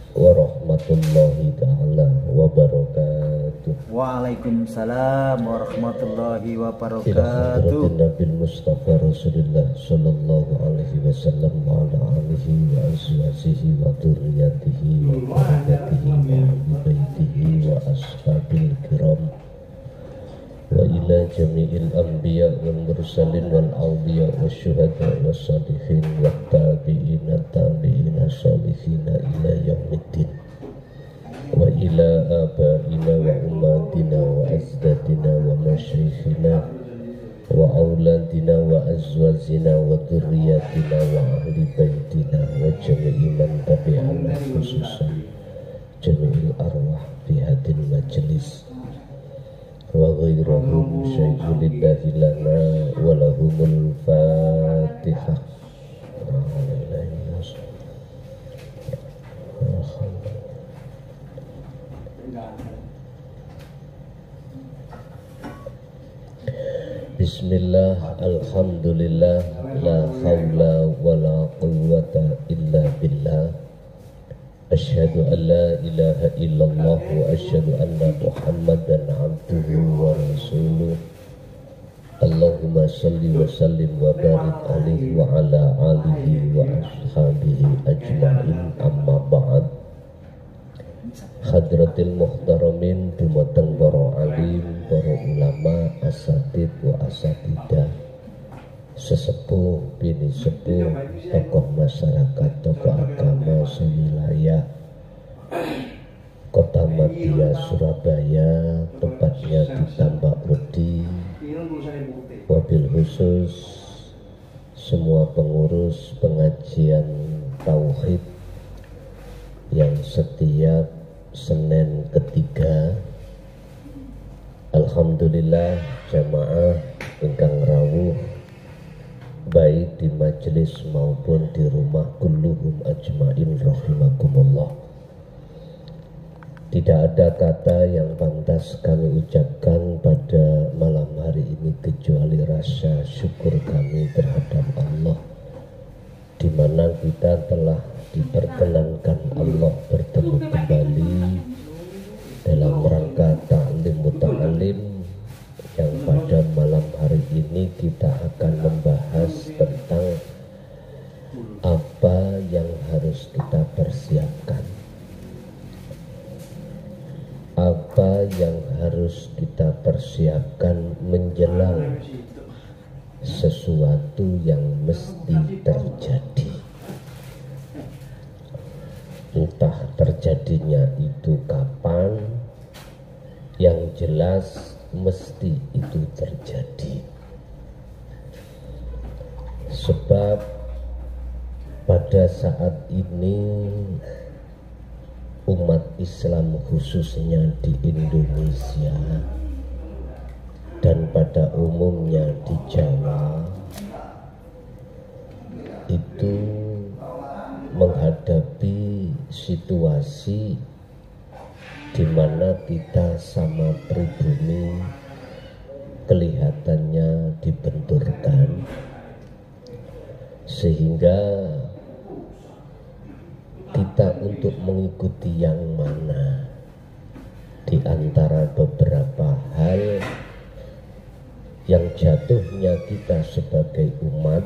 Warahmatullahi ta'ala wabarakatuh. Waalaikumsalam warahmatullahi wabarakatuh. Ila hadratin Nabil Mustafa Rasulullah sallallahu alaihi wasallam wa ala alihi wa azwajihi wa dhurriyyatihi wa barakatihi wa ahli baitihi wa ashabil kiram wa ila jami'il anbiya wal mursalin wal awliya wa syuhada wa salihin wa tabi'ina salihina ila yaumiddin wa ila abaina wa ummatina wa azdadina wa masyayikhina wa auladina wa azwajina wa dhurriyyatina wa ahli baitina wa jami'i man tabi'ana khususan jami'il arwah fi hadil majlis wa ghairuhum syai'ulillahi lana wa lahumul fatihah. Bismillah, alhamdulillah, la hawla wa la quwwata illa billah. Asyhadu an la ilaha illallah wa asyhadu anna Muhammadan abduhu wa rasuluh. Allahumma salli wa sallim wa barik alaihi wa ala alihi wa ashabihi ajma'in, amma ba'd. Hadratil muhtaramin, dumateng para alim, para ulama, asatid wa asatidah, sesepuh, bini sepuh, tokoh masyarakat, tokoh agama sewilayah Kota Madia Surabaya, tepatnya di Tambak Budi. Wabil khusus semua pengurus pengajian tauhid yang setiap Senin ketiga, alhamdulillah jamaah ingkang rawuh baik di majelis maupun di rumah kulluhum ajmain rahimakumullah. Tidak ada kata yang pantas kami ucapkan pada malam hari ini kecuali rasa syukur kami terhadap Allah, di mana kita telah diperkenankan Allah bertemu kembali dalam rangka ta'lim muta'alim, yang pada malam hari ini kita akan membahas tentang apa yang harus kita persiapkan, apa yang harus kita persiapkan menjelang sesuatu yang mesti terjadi. Entah terjadinya itu kapan, yang jelas mesti itu terjadi. Sebab pada saat ini umat Islam khususnya di Indonesia dan pada umumnya di Jawa itu menghadapi situasi di mana kita sama pribumi kelihatannya dibenturkan, sehingga kita untuk mengikuti yang mana di antara beberapa hal yang jatuhnya kita sebagai umat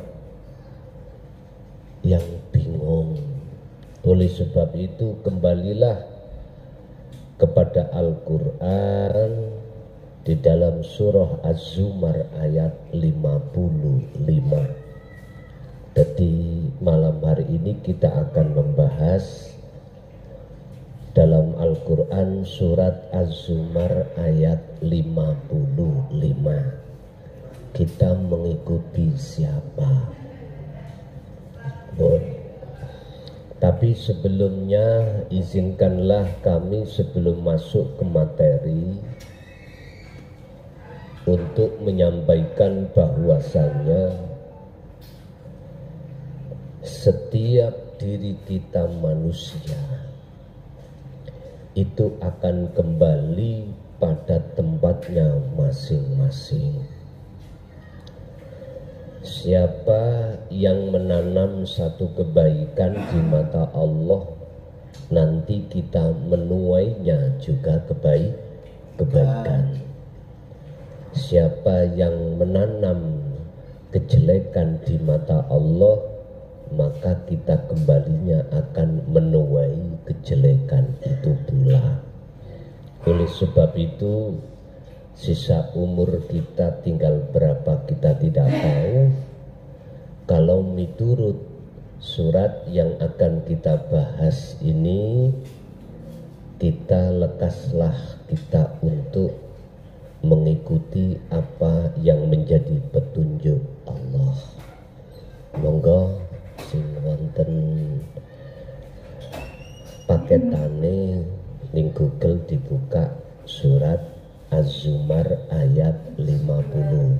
yang bingung. Oleh sebab itu kembalilah kepada Al-Quran di dalam surah Az-Zumar ayat 55. Jadi malam hari ini kita akan membahas dalam Al-Quran surat Az-Zumar ayat 55. Kita mengikuti siapa? Tapi sebelumnya izinkanlah kami sebelum masuk ke materi untuk menyampaikan bahwasanya setiap diri kita manusia itu akan kembali pada tempatnya masing-masing. Siapa yang menanam satu kebaikan di mata Allah, nanti kita menuainya juga kebaikan. Siapa yang menanam kejelekan di mata Allah, maka kita kembalinya akan menuai kejelekan itu pula. Oleh sebab itu, sisa umur kita tinggal berapa kita tidak tahu. Kalau menurut surat yang akan kita bahas ini, kita lekaslah kita untuk mengikuti apa yang menjadi petunjuk Allah. Monggo sing wonten paketane ning Google dibuka surat Az-Zumar ayat 55.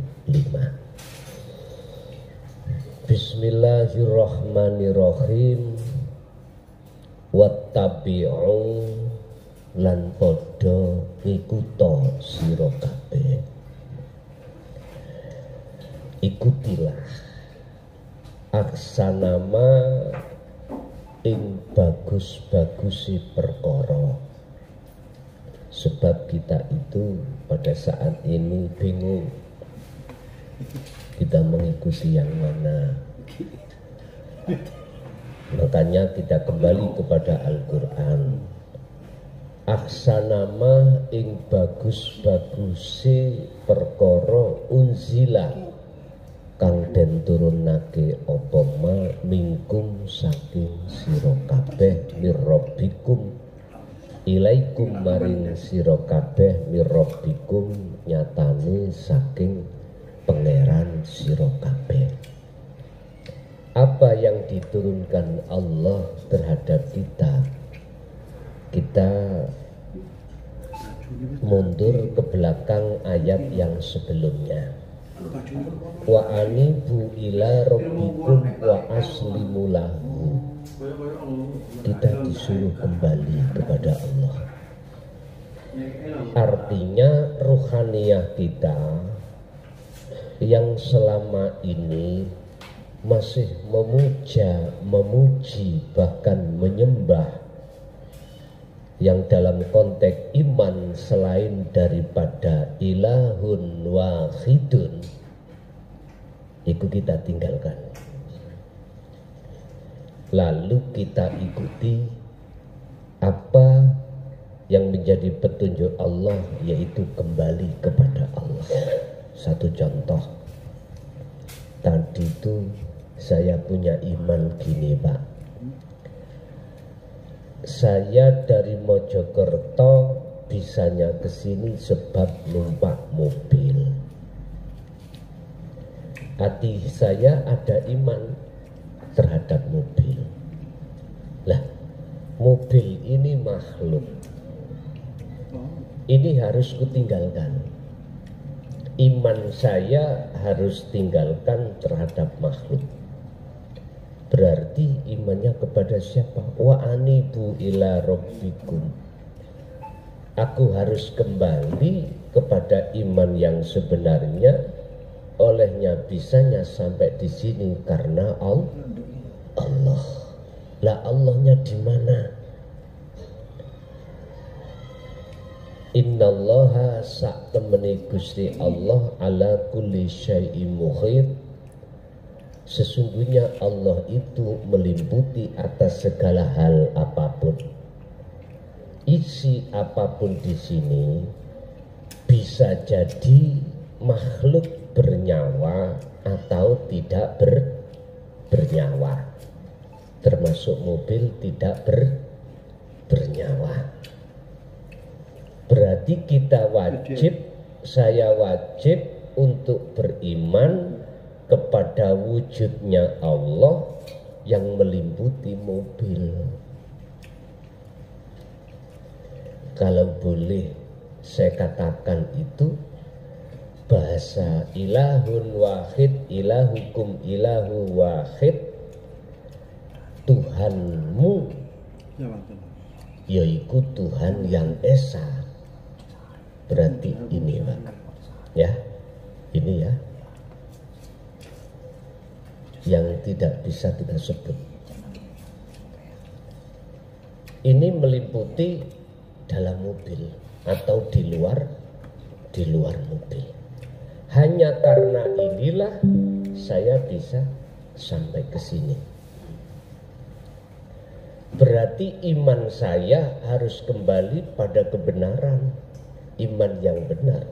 Bismillahirrahmanirrahim. Wattabi'u lan padha ngikuto sira kabeh. Ikutilah aksanama ing bagus-bagusi perkara. Sebab kita itu pada saat ini bingung kita mengikuti yang mana. Makanya kita kembali kepada Al-Quran. Aksanama ing bagus-bagusi perkara unzila kang den turunake apa ma mingkum saking sira kabeh mirrabbikum ilaikum maring sira kabeh mirrabbikum nyatane saking pangeran sira kabeh. Apa yang diturunkan Allah terhadap kita, kita mundur ke belakang ayat yang sebelumnya. Wa anibu ila rabbikum wa aslimu lahu. Kita disuruh kembali kepada Allah. Artinya ruhaniyah kita yang selama ini masih memuja, memuji, bahkan menyembah yang dalam konteks iman selain daripada ilahun wahidun, itu kita tinggalkan. Lalu kita ikuti apa yang menjadi petunjuk Allah, yaitu kembali kepada Allah. Satu contoh, tadi itu saya punya iman gini Pak, saya dari Mojokerto bisanya ke sini sebab numpak mobil. Hati saya ada iman terhadap mobil. Lah, mobil ini makhluk. Ini harus kutinggalkan. Iman saya harus tinggalkan terhadap makhluk. Berarti imannya kepada siapa? Wa anibu ila rabbikum. Aku harus kembali kepada iman yang sebenarnya. Olehnya bisanya sampai di sini karena Allah. Lah Allahnya di mana? Innallaha sa'temeni Gusti Allah ala kulli syai'in muhit. Sesungguhnya Allah itu meliputi atas segala hal apapun. Isi apapun di sini bisa jadi makhluk bernyawa atau tidak bernyawa. Termasuk mobil tidak bernyawa. Berarti kita wajib, saya wajib untuk beriman kepada wujudnya Allah yang meliputi mobil. Kalau boleh saya katakan itu bahasa ilahun wahid, ilahukum ilahu wahid, Tuhanmu yaitu Tuhan yang esa. Berarti ini Pak, ya, ini ya. yang tidak bisa kita sebut. Ini meliputi dalam mobil atau di luar mobil. Hanya karena inilah saya bisa sampai ke sini. Berarti iman saya harus kembali pada kebenaran, iman yang benar.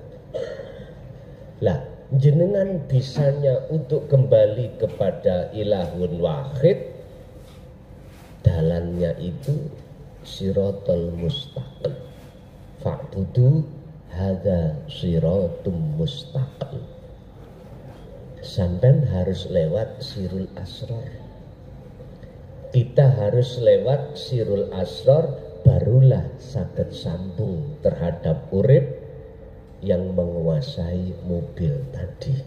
Lah, jenengan bisanya untuk kembali kepada ilahun wahid, dalannya itu siratal mustaqim. Fa'budu hadza siratum mustaqim. Sampai harus lewat sirul asrar. Kita harus lewat sirul asrar, barulah saged sambung terhadap urip yang menguasai mobil tadi.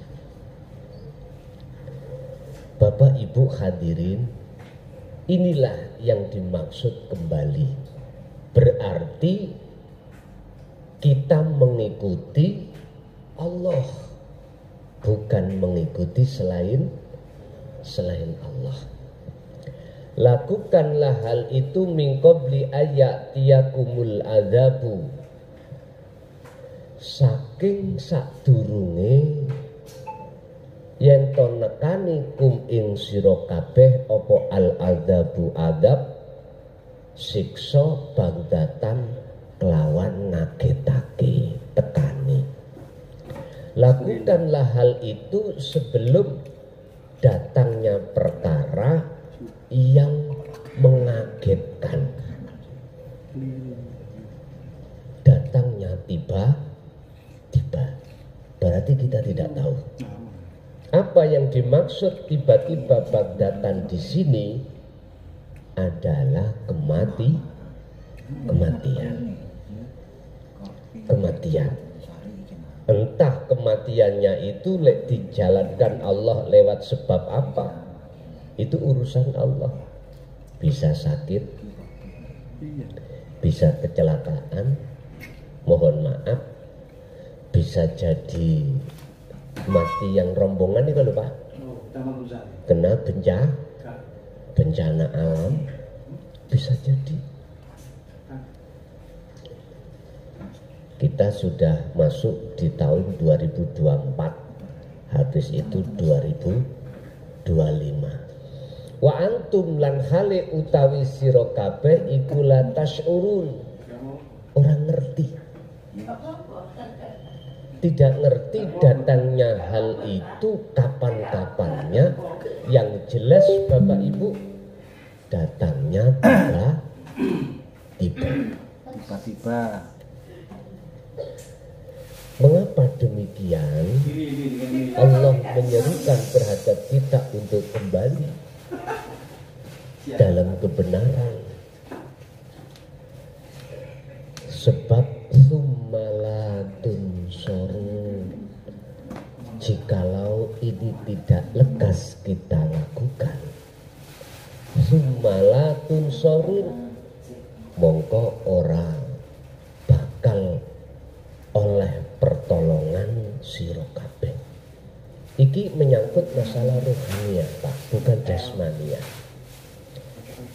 Bapak Ibu hadirin, inilah yang dimaksud kembali. Berarti kita mengikuti Allah, bukan mengikuti selain Allah. Lakukanlah hal itu min qabli ayatiyakumul adzabu, saking sadurunge yen to nekani kum ing sira kabeh apa al adzabu adab, siksa bagdatan kelawan ngagetake tekani. Lakukanlah hal itu sebelum datangnya perkara yang mengagetkan, datangnya tiba-tiba. Berarti kita tidak tahu apa yang dimaksud tiba-tiba bagdatan di sini adalah kematian. Entah kematiannya itu dijalankan Allah lewat sebab apa, itu urusan Allah. Bisa sakit, bisa kecelakaan, mohon maaf, bisa jadi mati yang rombongan itu lho Pak, kena bencana alam, bisa jadi. Kita sudah masuk di tahun 2024, habis itu 2025. Wa antum lan hale utawi sira kabeh iku la tasyurun, orang ngerti, tidak ngerti datangnya hal itu kapan-kapannya. Yang jelas Bapak Ibu, datangnya tiba-tiba. Mengapa demikian? Allah menyerukan terhadap kita untuk kembali dalam kebenaran. Sebab summalatun sorun, jikalau ini tidak lekas kita lakukan, summalatun sorun, mongko orang bakal oleh pertolongan sira kabeh. Iki menyangkut masalah rohania Pak, bukan jasmania.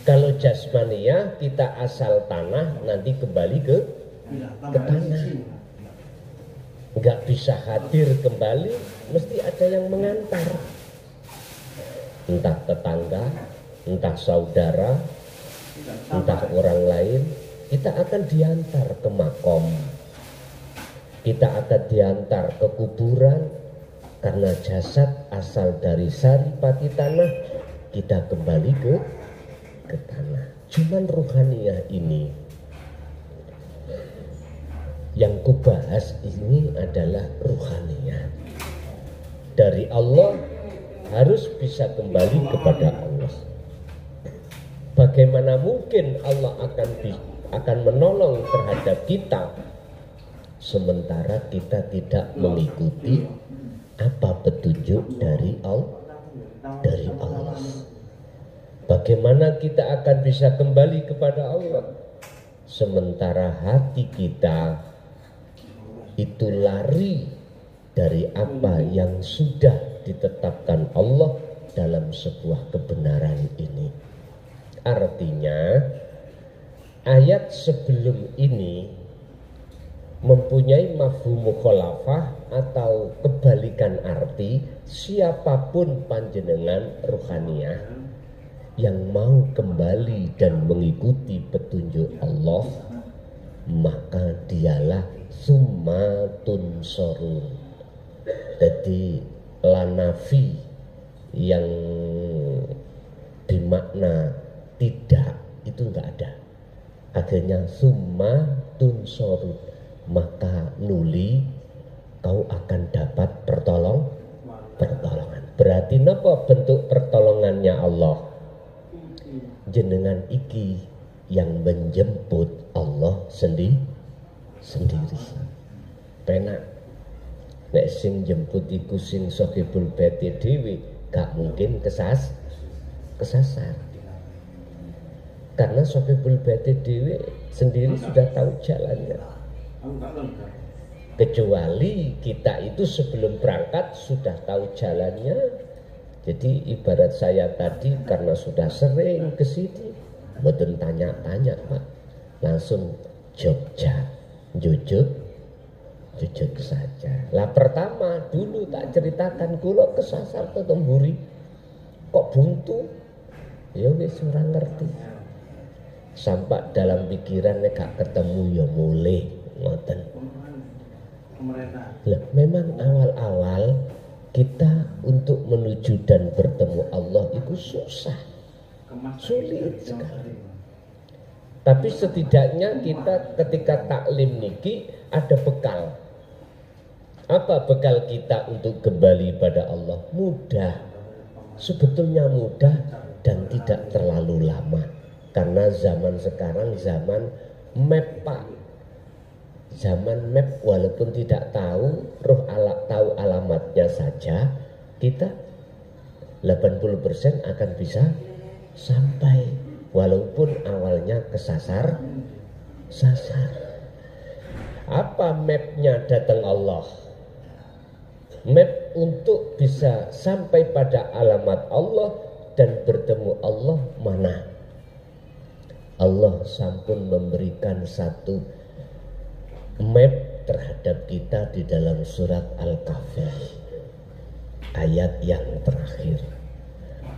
Kalau jasmania kita asal tanah, nanti kembali ke tanah, nggak bisa hadir kembali, mesti ada yang mengantar, entah tetangga, entah saudara, entah orang lain. Kita akan diantar ke makom, kita akan diantar ke kuburan, karena jasad asal dari saripati tanah, kita kembali ke tanah. Cuman ruhaniyah ini yang kubahas ini adalah ruhaniyah dari Allah, harus bisa kembali kepada Allah. Bagaimana mungkin Allah akan menolong terhadap kita sementara kita tidak mengikuti apa petunjuk dari Allah. Bagaimana kita akan bisa kembali kepada Allah sementara hati kita itu lari dari apa yang sudah ditetapkan Allah dalam sebuah kebenaran ini. Artinya ayat sebelum ini mempunyai mafhum mukhalafah atau kebalikan arti. Siapapun panjenengan ruhaniyah yang mau kembali dan mengikuti petunjuk Allah, maka dialah summatun sorun. Jadi lanafi yang dimakna tidak itu enggak ada. Akhirnya summatun sorun, maka nuli kau akan dapat pertolongan. Berarti napa bentuk pertolongannya Allah? Jenengan iki yang menjemput Allah sendiri. Penak nek sing jemput iku sing sahibul baiti dhewe, gak mungkin kesasar. Karena sahibul baiti dhewe sendiri sudah tahu jalannya. Kecuali kita itu sebelum berangkat sudah tahu jalannya. Jadi ibarat saya tadi karena sudah sering ke sini, mboten tanya-tanya Pak, langsung Jogja, jujur saja. Lah pertama dulu tak ceritakan kula kesasar ke Temburi, kok buntu, ya wis ora ngerti. Sampai dalam pikirannya gak ketemu ya mulai ngoten. Lah memang awal-awal kita untuk menuju dan bertemu Allah itu susah, sulit sekali. Tapi setidaknya kita ketika taklim niki ada bekal. Apa bekal kita untuk kembali pada Allah? Mudah, sebetulnya mudah dan tidak terlalu lama. Karena zaman sekarang zaman map Pak. Zaman map walaupun tidak tahu tahu alamatnya saja, kita 80% akan bisa sampai walaupun awalnya kesasar. Apa mapnya datang Allah? Map untuk bisa sampai pada alamat Allah dan bertemu Allah mana? Allah sampun memberikan satu map terhadap kita di dalam surat Al-Kahfi ayat yang terakhir.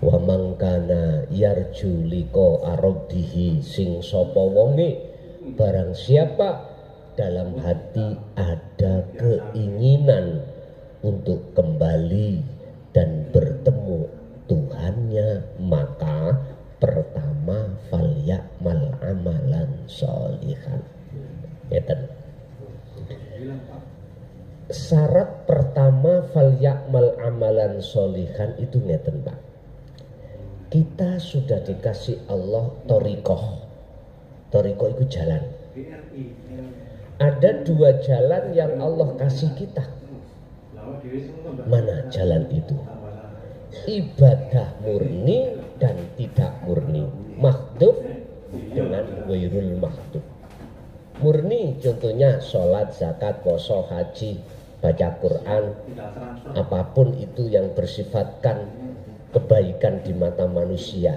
Wa man kana yarju liqa rabbih, sing sapa wonge barang siapa dalam hati ada keinginan untuk kembali dan bertemu Tuhannya, maka pertama falyamal amalan sholihan. Syarat pertama falyamal amalan sholihan itu ngeten Pak. Kita sudah dikasih Allah thoriqoh. Thoriqoh itu jalan. Ada dua jalan yang Allah kasih kita. Mana jalan itu? Ibadah murni dan tidak murni. Makhdub dengan ghairul makhdub. Murni contohnya sholat, zakat, puasa, haji, baca Quran, apapun itu yang bersifatkan kebaikan di mata manusia.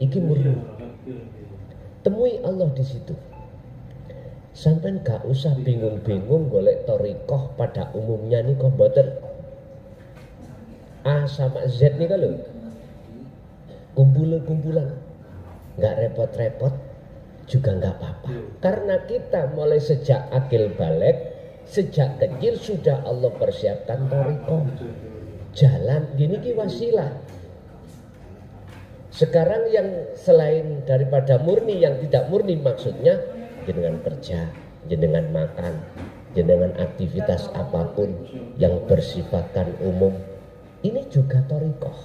Iki murni. Temui Allah di situ. Sampai gak usah bingung-bingung golek thoriqoh pada umumnya nih kok mboten. A sama Z nih kalau kumpulan, nggak repot-repot juga nggak apa-apa. Karena kita mulai sejak akil balik, sejak kecil sudah Allah persiapkan thoriqoh. Jalan gini ki wasilah. Sekarang yang selain daripada murni, yang tidak murni maksudnya jenengan kerja, jenengan makan, jenengan aktivitas apapun yang bersifatkan umum, ini juga thoriqoh,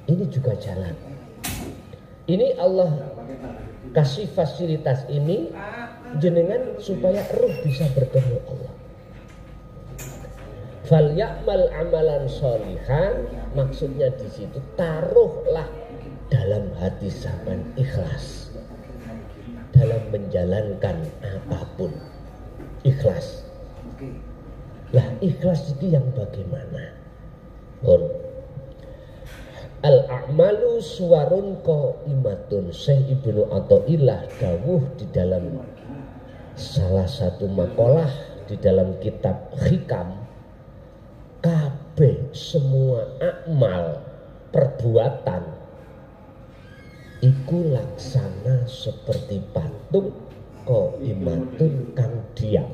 ini juga jalan. Ini Allah kasih fasilitas ini jenengan supaya ruh bisa bertemu Allah. Falyamal amalan sholihan, maksudnya di situ taruhlah dalam hati sampean ikhlas dalam menjalankan apapun, ikhlas. Lah ikhlas itu yang bagaimana? Al-a'malu suwarun qaimatun. Syekh Ibnu Athaillah dawuh di dalam salah satu makalah di dalam kitab Hikam, kabeh semua amal perbuatan iku laksana seperti patung qaimatun kang diam.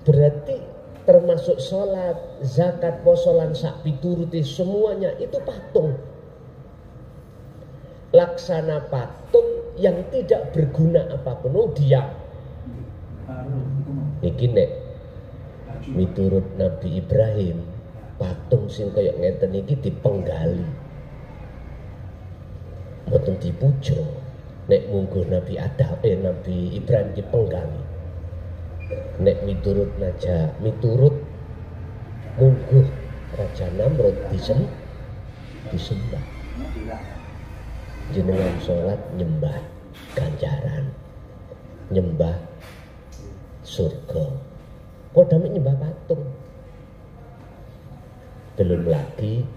Berarti termasuk sholat, zakat, poso lan sak pituruti semuanya itu patung. Laksana patung yang tidak berguna apapun, diam. Iki nek miturut Nabi Ibrahim, patung sing kaya ngeten iki dipenggali. Mboten dipuja. Nek mungguh Nabi Nabi Ibrahim dipenggali. Nek miturut mungguh Raja Namrud disembah. Jenengan sholat nyembah ganjaran, nyembah surga, kodame nyembah patung. Belum lagi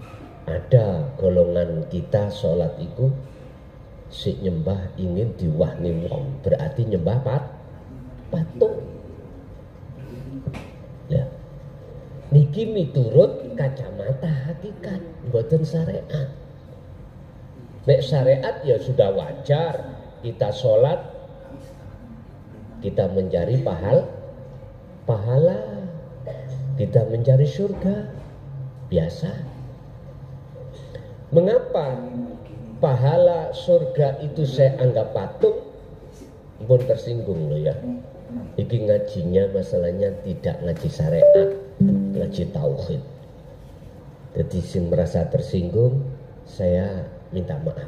ada golongan kita sholat itu si nyembah ingin diwahni wong, berarti nyembah patung. Ya, niki miturut kacamata hakikat, mboten syariat. Nek syariat ya sudah wajar kita sholat, kita mencari pahala, kita mencari surga, biasa. Mengapa pahala surga itu saya anggap patung? Pun tersinggung loh ya. Iki ngajinya masalahnya tidak ngaji syariat, ngaji tauhid. Jadi sing merasa tersinggung, saya minta maaf.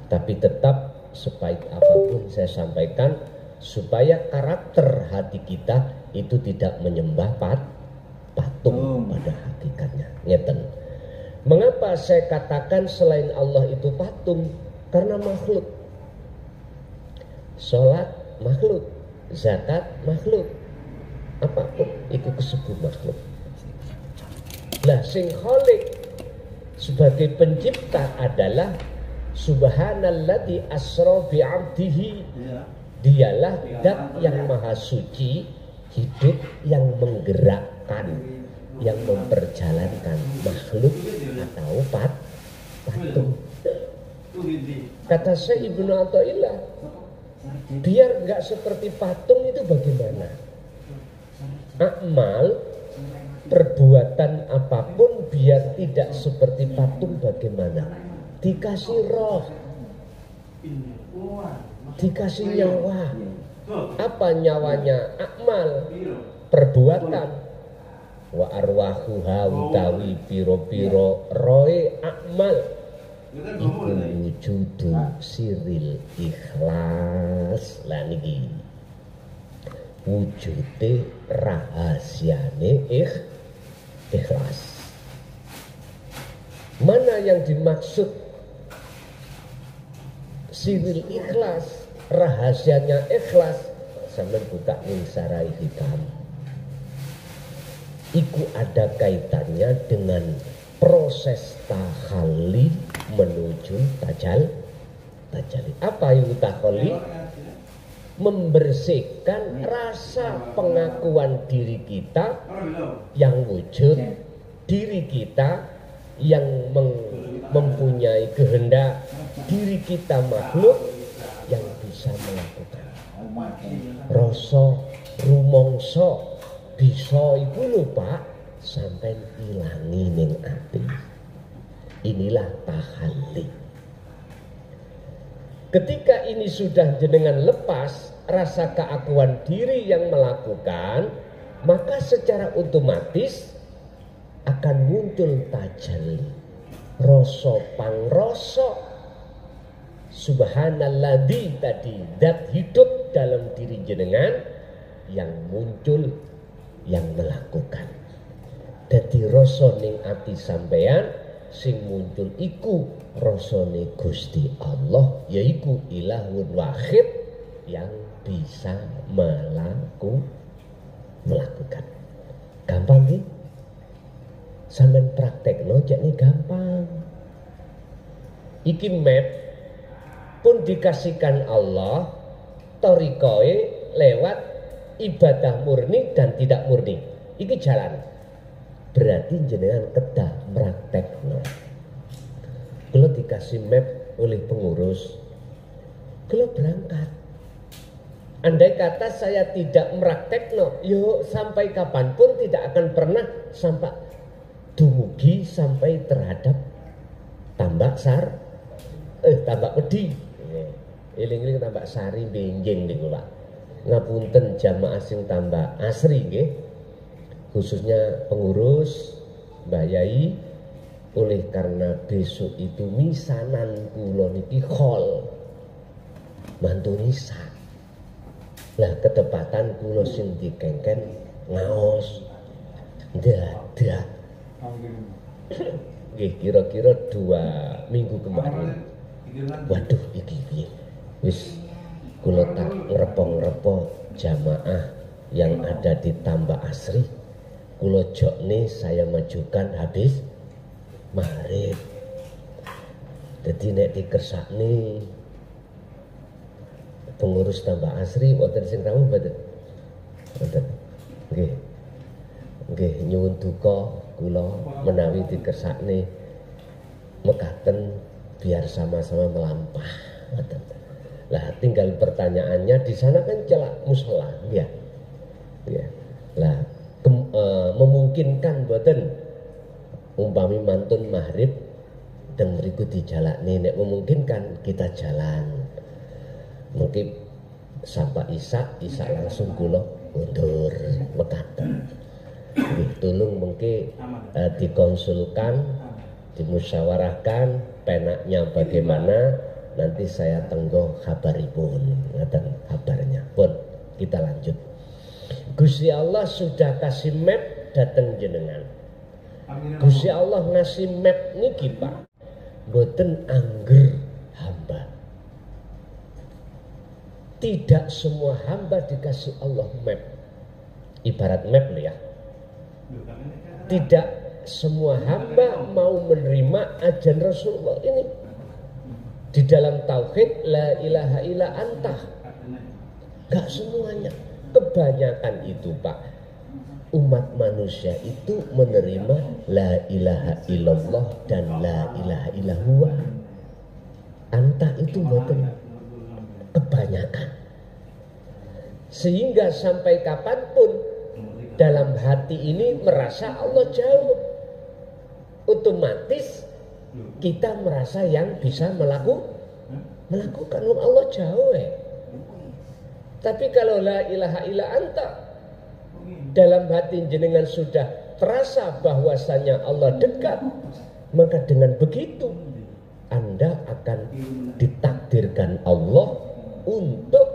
Tapi tetap sebaik apapun saya sampaikan supaya karakter hati kita itu tidak menyembah patung pada hakikatnya. Ngeten. Mengapa saya katakan selain Allah itu patung? Karena makhluk. Sholat makhluk, zakat makhluk, apapun itu kesebut makhluk. Lah sing khalik sebagai pencipta adalah subhanalladzi asra bi'abdihi. Dialah zat yang maha suci, hidup, yang menggerakkan, yang memperjalankan makhluk atau patung. Kata Syekh Ibnu Athaillah, biar enggak seperti patung itu bagaimana? Amal perbuatan apapun biar tidak seperti patung bagaimana? Dikasih roh, dikasih nyawa. Apa nyawanya? Amal perbuatan. Wa arwahuha utawi piro-piro roe amal iku wujudu siril ikhlas. Lah niki wujude rahasiane ikhlas. Mana yang dimaksud siril ikhlas, rahasianya ikhlas? Sampeyan buka ning Sarai Hikam. Iku ada kaitannya dengan proses tahalli menuju tajalli. Apa itu tahalli? Membersihkan rasa pengakuan diri kita yang wujud, diri kita yang mempunyai kehendak, diri kita makhluk yang bisa melakukan. Rasa rumangsa bisa iku lho Pak, sampai ilangi ning ati. Inilah tahalli. Ketika ini sudah jenengan lepas rasa keakuan diri yang melakukan, maka secara otomatis akan muncul tajalli, rasa pangrasa. Subhanalladzi tadi, zat hidup dalam diri jenengan yang muncul, yang melakukan. Dadi rasa ning ati sampean sing muncul iku rasane Gusti Allah, yaiku ilahun wahid yang bisa melakukan. Gampang nggih? Sampeyan praktekno jakne gampang. Iki map pun dikasihkan Allah torikoe lewat ibadah murni dan tidak murni. Iki jalan. Berarti jenengan kedah praktekno. Kalau dikasih map oleh pengurus, kalau berangkat. Andai kata saya tidak meraktekno, yo sampai kapanpun tidak akan pernah sampai dumugi sampai terhadap tambak tambak wedi. Eling-eling tambak sari benjing niku Pak. Ngapunten jamaah sing tambak asri nggih. Khususnya pengurus Mbah Yai, oleh karena besok itu misanan kula niki khol mantu nisa. Lah ketepatan kula sing dikengken ngaos dadak. Nggih kira-kira 2 minggu kemarin. Waduh iki piye? Wis kula tak ngrepong-repong jamaah yang ada di Tambak Asri. Kula jokne saya majukan habis maghrib. Dadi nek dikersakne pengurus Tambak Asri wonten sing rawuh mboten? Wonten. Nggih. Nggih nyuwun duka kula menawi dikersakne mekaten biar sama-sama melampah. Ngoten. Lah tinggal pertanyaannya di sana kan celak mushola ya. Ya. Lah memungkinkan mboten umpami mantun maghrib dan mriku dijalakne, nek memungkinkan kita jalan. Mungkin sampai isak langsung kula mundur mekaten. Nggih tulung mungkin dikonsulkan, dimusyawarahkan penaknya bagaimana, nanti saya tenggo kabaripun ngaten kabarnya. Pun kita lanjut. Gusti Allah sudah kasih map dateng jenengan. Gusti Allah ngasih map niki Pak, boten angger hamba. Tidak semua hamba dikasih Allah map. Ibarat map loh ya. Tidak semua hamba mau menerima ajaran Rasulullah ini. Di dalam tauhid la ilaha illa anta. Gak semuanya. Kebanyakan itu Pak, umat manusia itu menerima la ilaha illallah dan la ilaha illallah. Anta itu betul kebanyakan. Sehingga sampai kapanpun dalam hati ini merasa Allah jauh, otomatis kita merasa yang bisa melakukan Allah jauh. Tapi kalau la ilaha illa anta, dalam hati jenengan sudah terasa bahwasanya Allah dekat, maka dengan begitu Anda akan ditakdirkan Allah untuk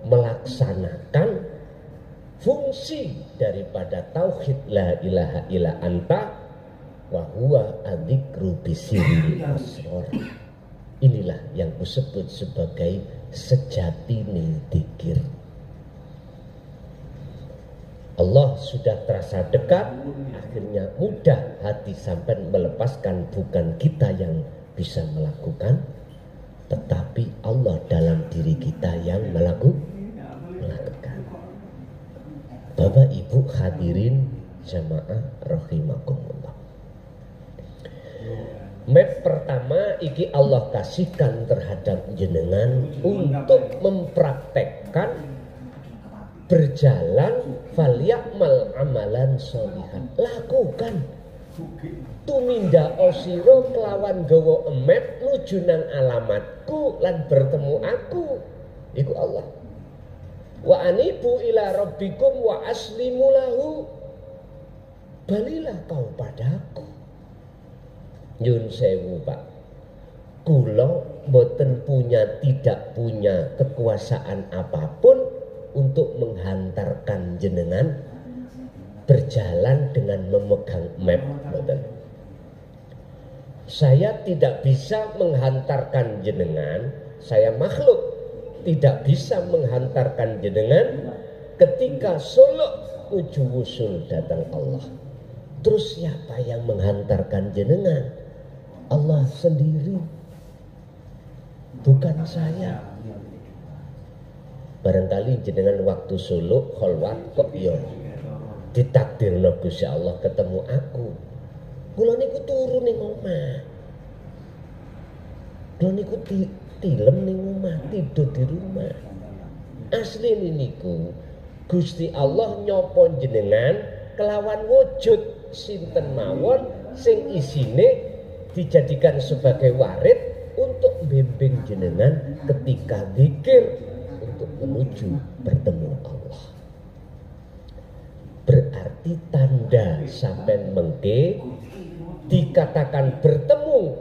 melaksanakan fungsi daripada tauhid la ilaha illa anta wa huwa adzikru bisiril asrar. Inilah yang disebut sebagai sejatine dzikir. Allah sudah terasa dekat, akhirnya mudah hati sampai melepaskan. Bukan kita yang bisa melakukan, tetapi Allah dalam diri kita yang melakukan. Bapak Ibu hadirin jamaah rahimakumullah. Map pertama iki Allah kasihkan terhadap jenengan untuk mempraktekkan berjalan falyakmal amalan sholihan. Lakukan tuminda osiro kelawan gawa map nuju nang alamatku lan bertemu aku. Iku Allah. Wa anibu ila rabbikum wa aslimu lahu. Balilah kau padaku. Nyun sewu Pak, kula boten tidak punya kekuasaan apapun untuk menghantarkan jenengan berjalan dengan memegang map, boten. Saya tidak bisa menghantarkan jenengan, saya makhluk tidak bisa menghantarkan jenengan ketika suluk uju wusul datang Allah. Terus siapa yang menghantarkan jenengan? Allah sendiri, bukan saya. Barangkali jenengan waktu suluk kholwat kok ya ditakdirno Gusti Allah ketemu aku. Kula niku turu ning omah. Kula niku tilem ning omah, tidur di rumah. Asli niku Gusti Allah nyopo jenengan kelawan wujud sinten mawon sing isine dijadikan sebagai warid untuk bimbing jenengan ketika zikir untuk menuju bertemu Allah. Berarti tanda sampai mengke dikatakan bertemu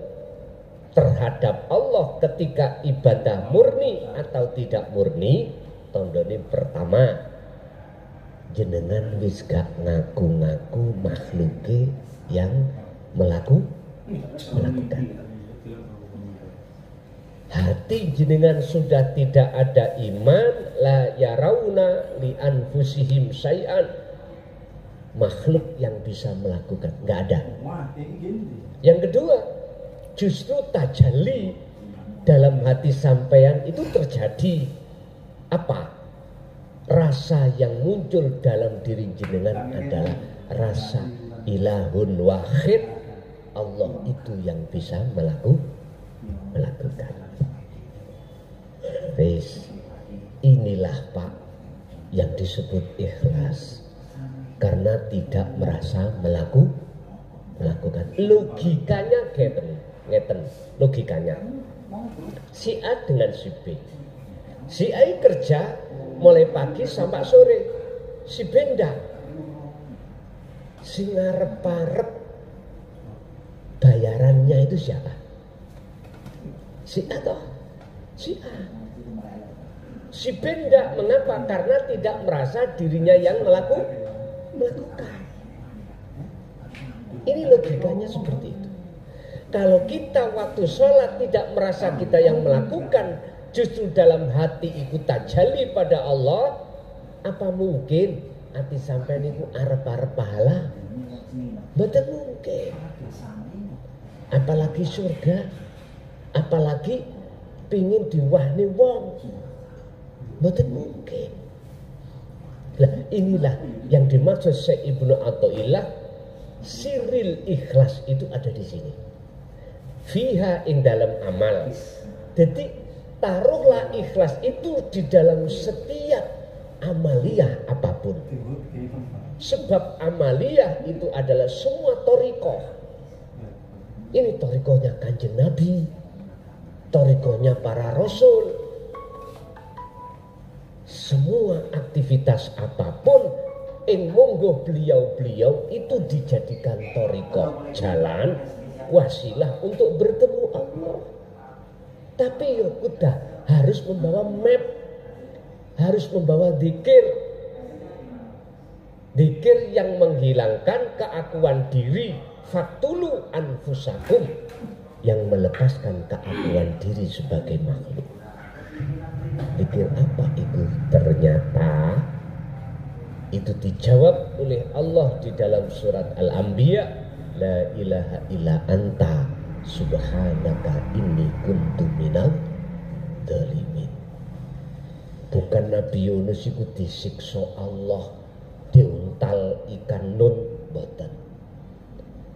terhadap Allah ketika ibadah murni atau tidak murni. Tandane pertama, jenengan wis gak ngaku-ngaku makhluke yang melakukan. Hati jenengan sudah tidak ada iman, la yarawna li anfusihim syai'an. Makhluk yang bisa melakukan, nggak ada. Yang kedua, justru tajalli dalam hati sampean itu terjadi apa? Rasa yang muncul dalam diri jenengan adalah rasa ilahun wahid, Allah itu yang bisa melakukan. Wes, inilah Pak yang disebut ikhlas. Karena tidak merasa melakukan. Logikanya ngeten logikanya. Si A dengan si B. Si A kerja mulai pagi sampai sore. Si B ndak. Si ngarep-arep bayarannya itu siapa? Si A toh? Si A. Si B ndak. Mengapa? Karena tidak merasa dirinya yang melakukan. Ini logikanya seperti itu. Kalau kita waktu sholat tidak merasa kita yang melakukan, justru dalam hati ikut tajalli pada Allah, apa mungkin hati sampean itu arep-arep pahala? Betul mungkin. Apalagi surga, apalagi pingin diwahni wong, betul mungkin. Nah, inilah yang dimaksud Syekh Ibnu Athaillah, siril ikhlas itu ada di sini. Fiha ing dalam amal. Jadi taruhlah ikhlas itu di dalam setiap amaliyah apapun. Sebab amaliyah itu adalah semua thariqah. Ini thariqahnya Kanjeng Nabi, thariqahnya para rasul. Semua aktivitas apapun ing monggo beliau-beliau itu dijadikan thariqah, jalan, wasilah untuk bertemu Allah. Tapi ya udah harus membawa map, harus membawa dzikir. Dzikir yang menghilangkan keakuan diri, faktulu anfusakum, yang melepaskan keakuan diri sebagai makhluk. Dzikir apa itu? Ternyata itu dijawab oleh Allah di dalam surat Al-Anbiya, la ilaha illa anta subhanaka inni kuntu minal dzalimin. Bukan Nabi Yunus itu disiksa Allah diuntal ikan nun, boten.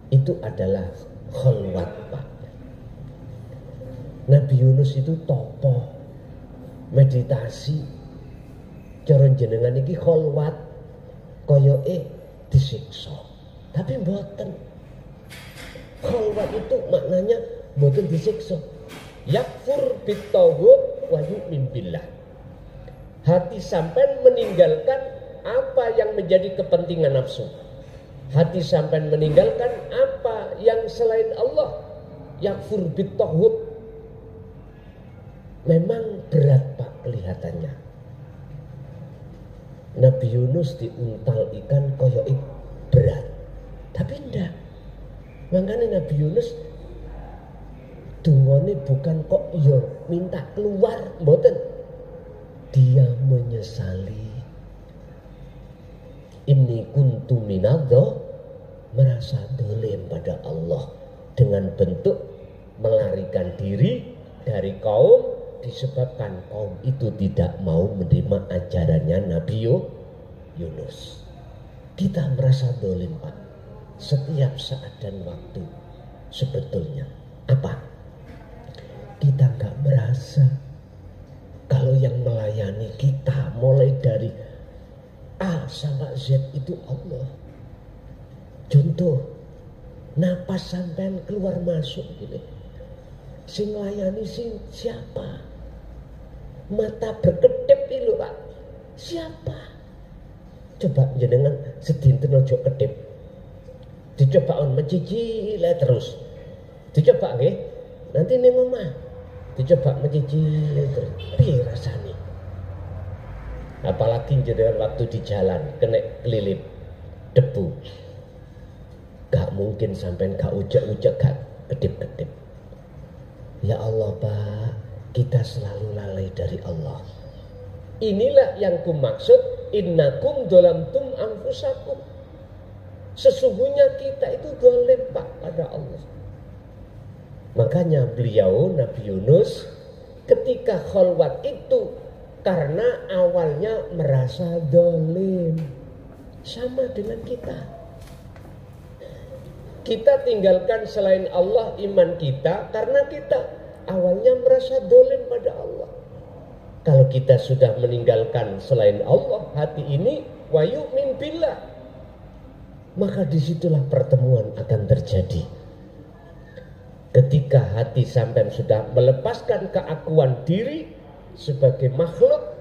Itu adalah khalwat Pak. Nabi Yunus itu topo meditasi, cara jenengan iki khalwat koyoke disiksa. Tapi mboten. Khalwat itu maknanya mboten disiksa. Yakfur bitauhid wa yu'min billah. Hati sampean meninggalkan apa yang menjadi kepentingan nafsu. Hati sampean meninggalkan apa yang selain Allah. Yakfur bitauhid. Memang berat Pak kelihatannya. Nabi Yunus diuntal ikan koyok berat. Tapi enggak. Makanya Nabi Yunus dungane bukan kok iya minta keluar, mboten. Dia menyesali. Inni kuntu minadh merasa dolim pada Allah dengan bentuk melarikan diri dari kaum disebabkan kaum itu tidak mau menerima ajarannya Nabi Yunus. Kita merasa dolim, Pak, setiap saat dan waktu. Sebetulnya apa? Kita nggak merasa kalau yang melayani kita mulai dari A sampai Z itu Allah. Contoh, napas sampean keluar masuk gini, sing layani sing siapa? Mata berkedip itu, Pak, siapa? Coba jenengan sedinten ojo kedip, dicoba on mencicil terus, dicoba nggih, nanti ning omah dicoba mencicil terus, piye rasane? Apalagi jenengan waktu di jalan kena kelilip debu, gak mungkin sampai gak ujek-ujek, gak kedip-kedip. Ya Allah, Pak, kita selalu lalai dari Allah. Inilah yang kumaksud innakum dolamtum anfusakum. Sesungguhnya kita itu dolim, Pak, pada Allah. Makanya beliau Nabi Yunus ketika khalwat itu karena awalnya merasa dolim, sama dengan kita. Kita tinggalkan selain Allah iman kita karena kita awalnya merasa dolim pada Allah. Kalau kita sudah meninggalkan selain Allah hati ini, wa yu'min billah, maka disitulah pertemuan akan terjadi. Ketika hati sampai sudah melepaskan keakuan diri sebagai makhluk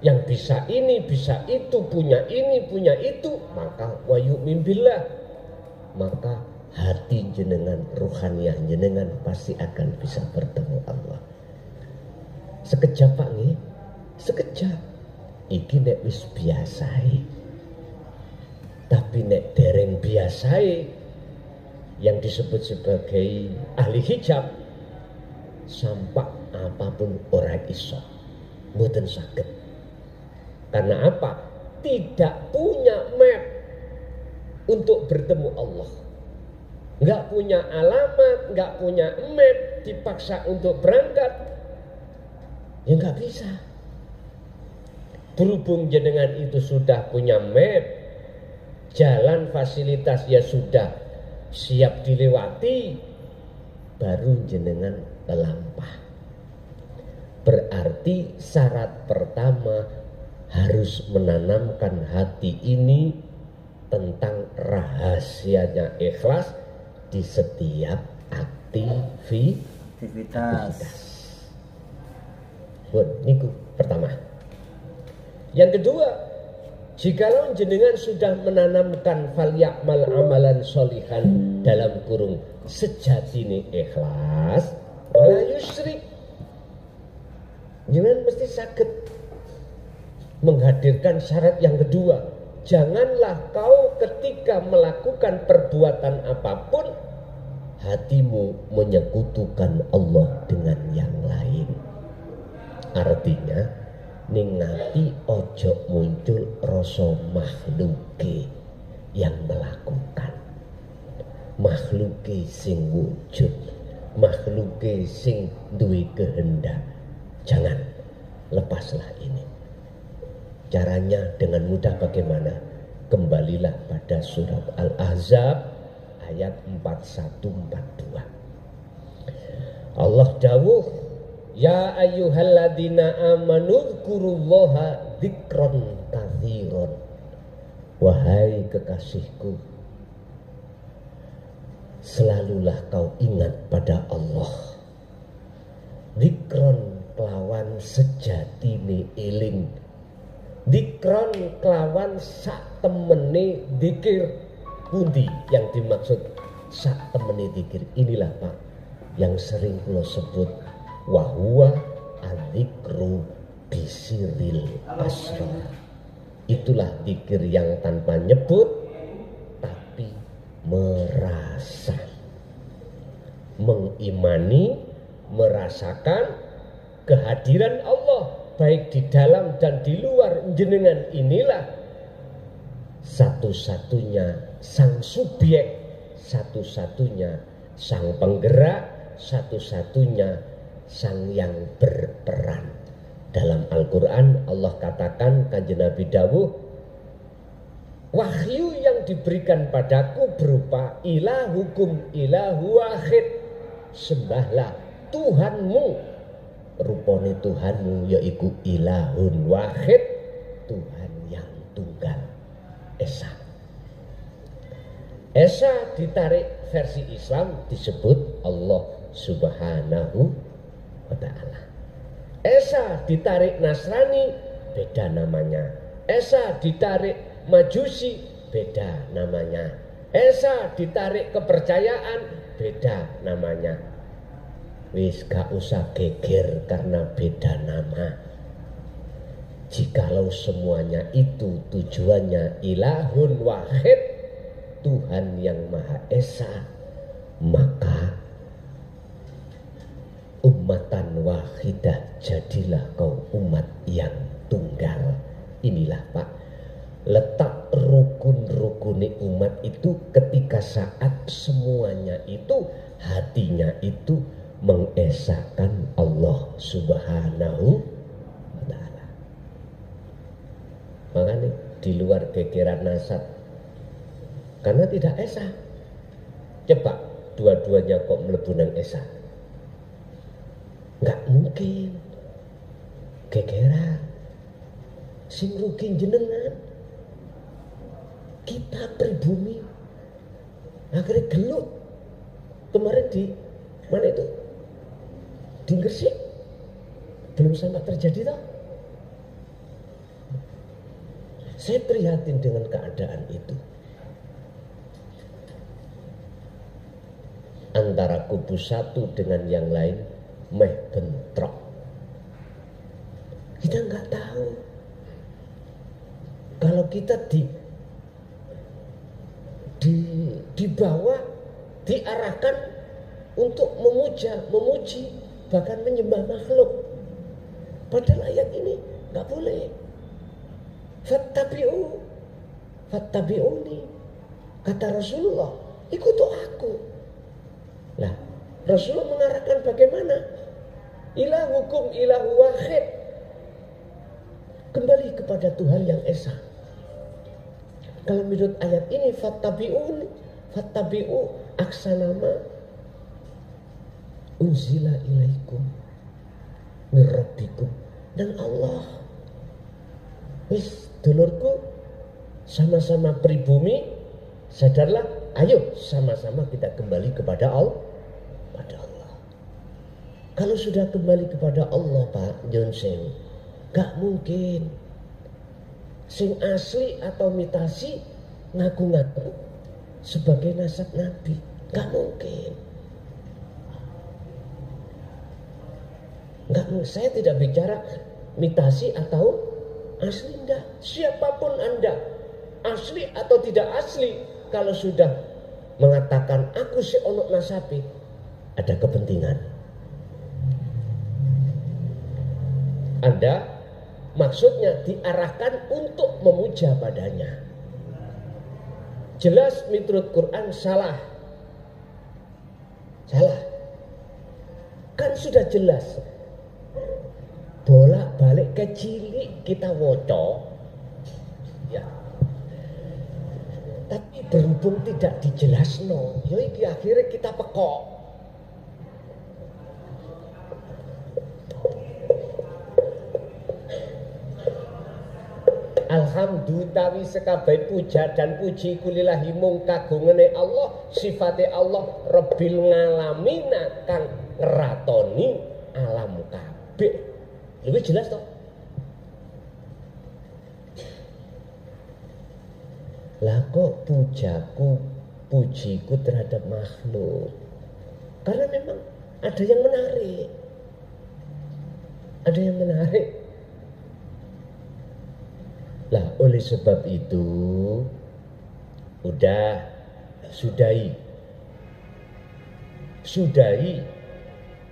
yang bisa ini, bisa itu, punya ini, punya itu, maka wa yu'min billah, maka hati jenengan, ruhaniyah jenengan pasti akan bisa bertemu Allah. Sekejap, Pak nih, sekejap. Iki nek wis biasai. Tapi nek dereng biasai, yang disebut sebagai ahli hijab, sampak apapun orang iso, mboten saged. Karena apa? Tidak punya map untuk bertemu Allah, nggak punya alamat, nggak punya map, dipaksa untuk berangkat, ya nggak bisa. Berhubung jenengan itu sudah punya map, jalan fasilitas ya sudah siap dilewati, baru jenengan melampah. Berarti syarat pertama harus menanamkan hati ini tentang rahasianya ikhlas di setiap aktivitas. Niku pertama. Yang kedua, jikalau jenengan sudah menanamkan falyakmal amalan sholihan dalam kurung sejatine ikhlas, wala yusyrik, jenengan mesti saged menghadirkan syarat yang kedua. Janganlah kau ketika melakukan perbuatan apapun hatimu menyekutukan Allah dengan yang lain. Artinya ning ati ojo muncul rasa makhluke yang melakukan, makhluke sing wujud, makhluke sing duwe kehendak. Jangan, lepaslah ini. Caranya dengan mudah bagaimana? Kembalilah pada surat Al-Ahzab ayat 41-42. Allah dawuh, ya ayyuhalladzina amanu dzkurullaha dzikron katsiron. Wahai kekasihku, selalulah kau ingat pada Allah. Dzikron kelawan sejatine eling, dzikron kelawan sak temene dzikir. Pundi yang dimaksud sak temene dzikir? Inilah, Pak, yang sering kula sebut wahwa adzikru bisiril asrar. Itulah dzikir yang tanpa nyebut tapi merasa, mengimani, merasakan kehadiran Allah baik di dalam dan di luar jenengan. Inilah satu-satunya sang subjek, satu-satunya sang penggerak, satu-satunya sang yang berperan. Dalam Al-Quran Allah katakan, Kanjeng Nabi dawuh, wahyu yang diberikan padaku berupa ilahukum ilahu wahid, sembahlah Tuhanmu, rupane Tuhanmu yaiku ilahun wahid, Tuhan yang tunggal esa. Esa ditarik versi Islam disebut Allah Subhanahu wa ta'ala. Esa ditarik Nasrani beda namanya. Esa ditarik Majusi beda namanya. Esa ditarik kepercayaan beda namanya. Wis gak usah geger karena beda nama. Jikalau semuanya itu tujuannya ilahun wahid, Tuhan yang Maha Esa, maka ummatan wahidah, jadilah kau umat yang tunggal. Inilah Pak, letak rukun-rukuni umat itu ketika saat semuanya itu hatinya itu mengesahkan Allah Subhanahu wa ta'ala. Makanya di luar gegeran nasab, karena tidak esa. Coba dua-duanya kok mlebu nang esa, nggak mungkin. Gegeran sing rugi jenengan, kita pribumi. Akhirnya gelut. Kemarin di mana itu, di Gresik belum sampai terjadi toh. Saya prihatin dengan keadaan itu. Antara kubu satu dengan yang lain meh bentrok. Kita nggak tahu. Kalau kita dibawa, diarahkan untuk memuji, bahkan menyembah makhluk. Padahal ayat ini nggak boleh. Fattabi'uni, kata Rasulullah, ikuti aku. Nah, Rasulullah mengarahkan bagaimana? Ilahukum ilahu wahid, kembali kepada Tuhan yang esa. Kalau menurut ayat ini fattabi'u aksanama unzila ilaikum mir rabbikum, dan Allah. Wis dulurku, sama-sama pribumi, sadarlah, ayo sama-sama kita kembali kepada Allah. Kalau sudah kembali kepada Allah Pak Johnson, gak mungkin sing asli atau mitasi ngaku-ngaku sebagai nasab Nabi, gak mungkin. Saya tidak bicara mitasi atau asli, enggak. Siapapun Anda, asli atau tidak asli, kalau sudah mengatakan aku si onok nasabi, ada kepentingan. Anda maksudnya diarahkan untuk memuja padanya. Jelas menurut Quran salah. Kan sudah jelas. Bolak-balik ke cilik kita woco. Ya. Tapi berhubung tidak dijelasno, ya iki akhirnya kita pekok. Alhamdulillah sekabai puja dan puji kulillahi mung kagungane Allah, sifate Allah Rabbil ngalamina kang ngeratoni alam kabeh. Lebih jelas toh? Lah kok pujiku terhadap makhluk? Karena memang ada yang menarik. Lah oleh sebab itu sudahi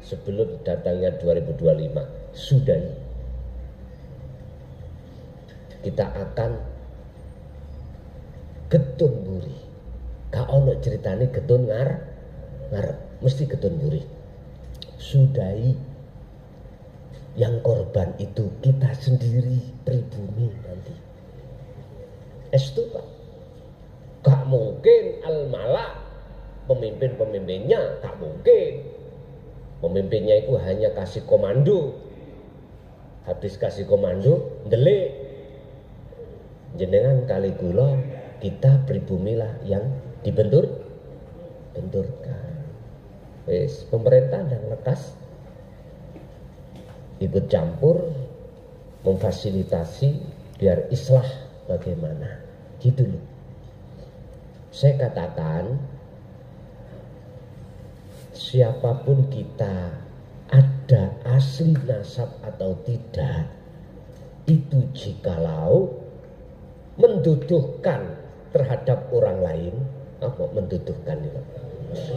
sebelum datangnya 2025, sudahi. Kita akan getun buri. Gak ono ceritane getun ngarep, mesti getun buri. Sudahi yang korban itu kita sendiri pribumi nanti. Estu Pak. Gak mungkin al-mala pemimpin-pemimpinnya, gak mungkin. Pemimpinnya itu hanya kasih komando. Habis kasih komando, ndelik. Jenengan kali kula kita pribumilah yang benturkan. Wis pemerintah dan lekas ikut campur memfasilitasi biar islah bagaimana. Gitu loh. Saya katakan siapapun kita, ada asli nasab atau tidak, itu jikalau menduduhkan terhadap orang lain, apa menduduhkan itu?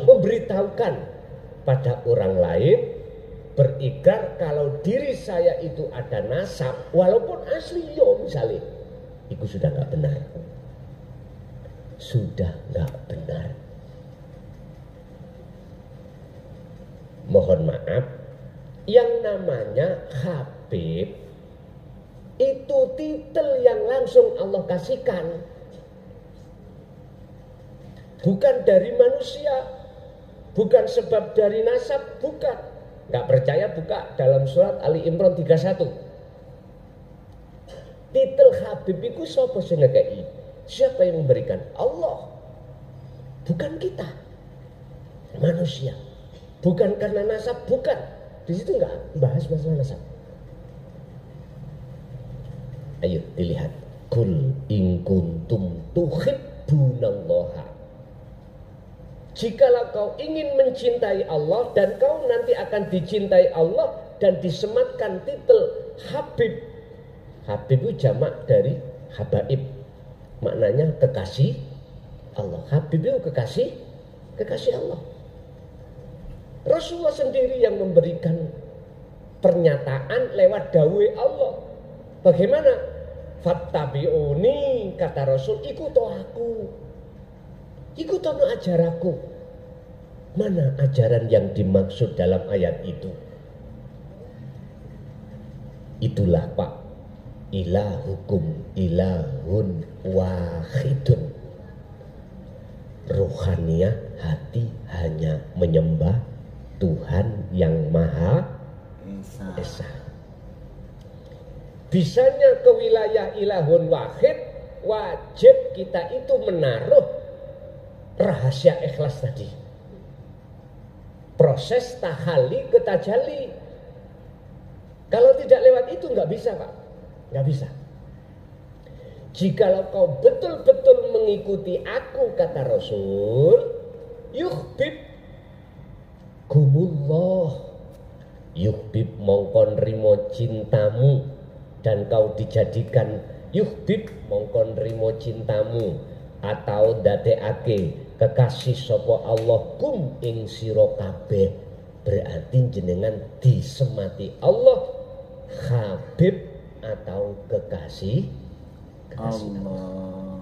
Memberitahukan pada orang lain, berikrar kalau diri saya itu ada nasab, walaupun asli yo misalnya, itu sudah nggak benar. Sudah nggak benar. Mohon maaf, yang namanya Habib itu titel yang langsung Allah kasihkan, bukan dari manusia, bukan sebab dari nasab, bukan. Nggak percaya buka dalam surat Ali Imran 31. Titel Habib itu siapa sing ngekei? Siapa yang memberikan? Allah. Bukan kita. Manusia. Bukan karena nasab, bukan. Di situ nggak bahas masalah nasab. Ayo dilihat. Kul in kuntum tuhibbunallaha. Jikalau kau ingin mencintai Allah dan kau nanti akan dicintai Allah dan disematkan titel Habib. Habib itu jamak dari habaib. Maknanya kekasih Allah. Habib itu kekasih Allah. Rasulullah sendiri yang memberikan pernyataan lewat dawai Allah. Bagaimana? Fattabi'uni, kata Rasul, ikutoh aku. Ikutoh ajaraku. Mana ajaran yang dimaksud dalam ayat itu? Itulah Pak, ilahukum ilahun wahidun. Ruhaniyah hati hanya menyembah Tuhan yang Maha Esa. Bisanya ke wilayah ilahun wahid, wajib kita itu menaruh rahasia ikhlas tadi. Proses tahali ke tajali. Kalau tidak lewat itu nggak bisa Pak, nggak bisa. Jikalau kau betul-betul mengikuti aku, kata Rasul, yuhbib kumullah, yuhbib mongkon rimo cintamu, dan kau dijadikan yuhbib mongkon rimo cintamu, atau dadekake kekasih sapa Allah kum ing sira kabeh, berarti jenengan disemati Allah Habib atau kekasih Allah.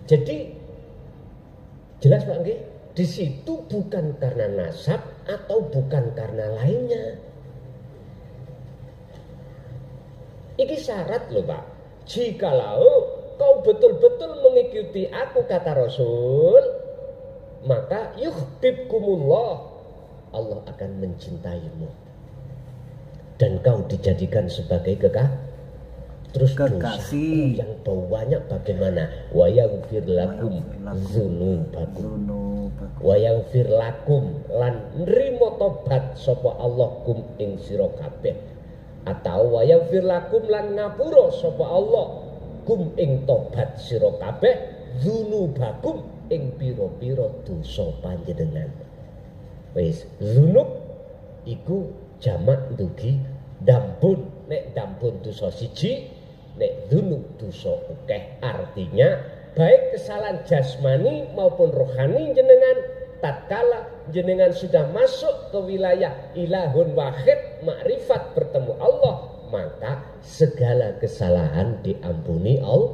Jadi jelas Pak nggih? Di situ bukan karena nasab atau bukan karena lainnya. Iki syarat loh Pak. Jikalau kau betul-betul mengikuti aku, kata Rasul, maka yuhbibkumullah, Allah akan mencintaimu. Dan kau dijadikan sebagai terus kekasih yang banyak bagaimana? Wa yaghfir lakum dzunubakum. Wa yaghfir lakum lan nrimo tobat sapa Allah kum ing sira kabeh. Atau wa yaghfir lakum lan ngapura sapa Allah kum ing tobat sira kabeh dzunubakum ing pira-pira dosa panjenengan. Wis dzunub iku jamak dugi dambun. Nek dambun dosa siji, nek dzunub dosa akeh. Artinya baik kesalahan jasmani maupun rohani jenengan, tatkala jenengan sudah masuk ke wilayah ilahun wahid, makrifat bertemu Allah, maka segala kesalahan diampuni Allah.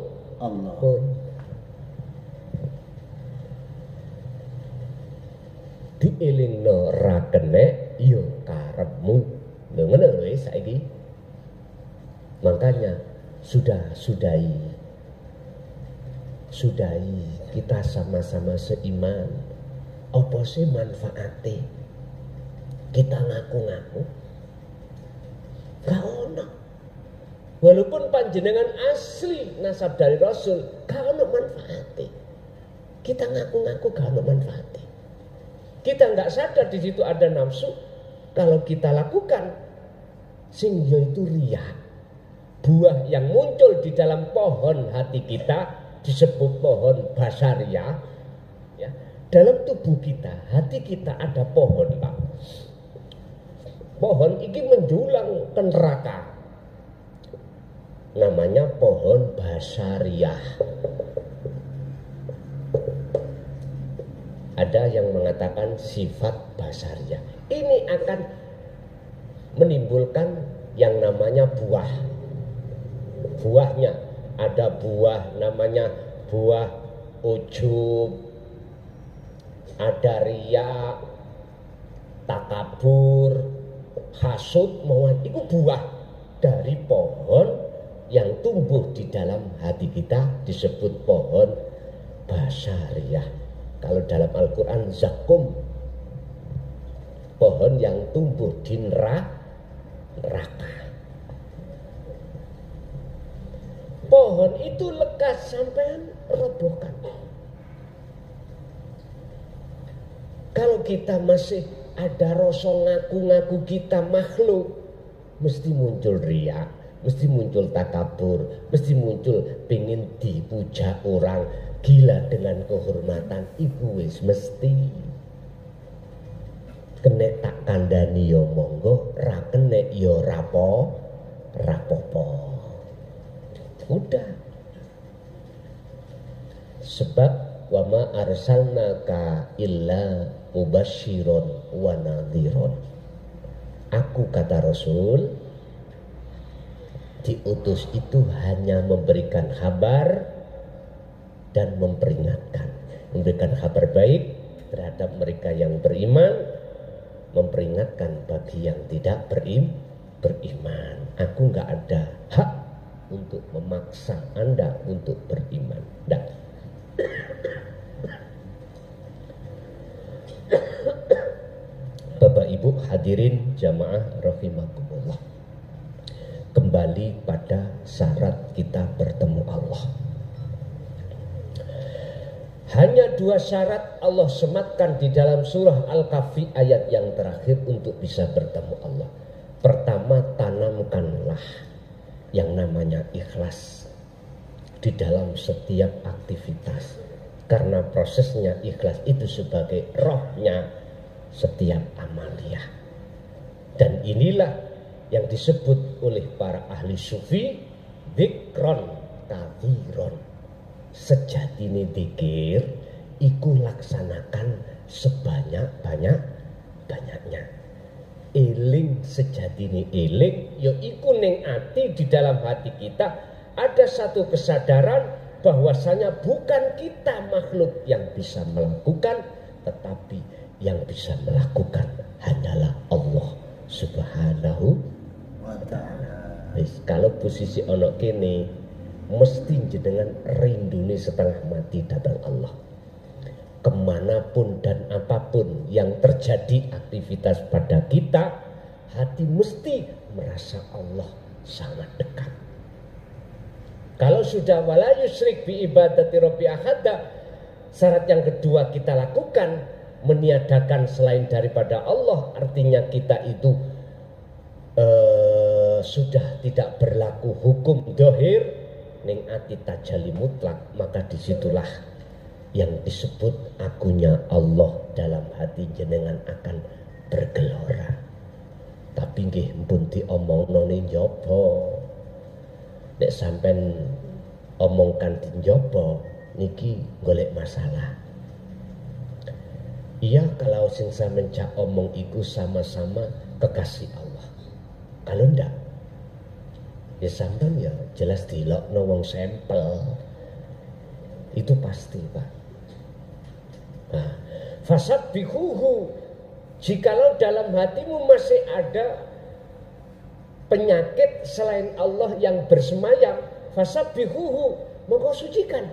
Dielingno ra kenek ya karepmu. Lho ngono lho saiki. Makanya sudahi kita sama-sama seiman. Apa sih manfaate kita ngaku-ngaku? Gak ono. Walaupun panjenengan asli nasab dari Rasul, gak ono manfaate. Kita ngaku-ngaku gak ono manfaate. Kita nggak sadar di situ ada nafsu. Kalau kita lakukan, sing yaitu riya. Buah yang muncul di dalam pohon hati kita disebut pohon basariyah. Ya. Dalam tubuh kita, hati kita ada pohon, Pak. Pohon ini menjulang ke neraka. Namanya pohon basariyah. Ada yang mengatakan sifat basariyah. Ini akan menimbulkan yang namanya buah. Buahnya ada buah namanya buah ujub, ada riya, takabur, hasud, mauan. Itu buah dari pohon yang tumbuh di dalam hati kita disebut pohon basariyah. Kalau dalam Al-Quran zakum, pohon yang tumbuh di neraka. Pohon itu lekas sampai robohkan. Kalau kita masih ada rasa ngaku-ngaku kita makhluk, mesti muncul riya, mesti muncul takabur, mesti muncul pengen dipuja orang, gila dengan kehormatan. Ibu wis mesti kene tak kandani yo monggo, ra kene yo rapopo. Udah. Sebab wa ma arsalnaka illa mubasysyiron wa nadhiron. Aku kata Rasul diutus itu hanya memberikan kabar dan memperingatkan. Memberikan kabar baik terhadap mereka yang beriman, memperingatkan bagi yang tidak beriman. Aku nggak ada hak untuk memaksa Anda untuk beriman. Nggak. Bapak Ibu hadirin jamaah rahimakumullah. Kembali pada syarat kita bertemu Allah. Hanya 2 syarat Allah sematkan di dalam surah Al-Kahfi ayat yang terakhir untuk bisa bertemu Allah. Pertama, tanamkanlah yang namanya ikhlas di dalam setiap aktivitas. Karena prosesnya ikhlas itu sebagai rohnya setiap amaliyah. Dan inilah yang disebut oleh para ahli sufi dzikron katsiron. Sejatine dzikir iku laksanakan sebanyak-banyaknya. Eling sejatine eling ya iku ning ati, di dalam hati kita ada satu kesadaran bahwasanya bukan kita makhluk yang bisa melakukan, tetapi yang bisa melakukan hanyalah Allah Subhanahu wa ta'ala. Kalau posisi ono kene mesti jenengan rindune setengah mati datang Allah. Kemanapun dan apapun yang terjadi aktivitas pada kita, hati mesti merasa Allah sangat dekat. Kalau sudah wala yusyrik bi ibadati rabbi ahada, syarat yang kedua kita lakukan meniadakan selain daripada Allah, artinya kita itu sudah tidak berlaku hukum dohir ning ati tajali mutlak, maka disitulah yang disebut akunya Allah dalam hati jenengan akan bergelora. Tapi nggih mpun diomongno ning njaba, nek sampean omongkan di njaba niki golek masalah. Iya, kalau sing sampean cak omong iku sama-sama kekasih Allah. Kalau ndak, Ya sampean ya jelas dilokno wong sampel. Itu pasti, Pak. Nah, fasabbihuhu, jikalau dalam hatimu masih ada penyakit selain Allah yang bersemayam, fasabbihuhu, maka sucikan.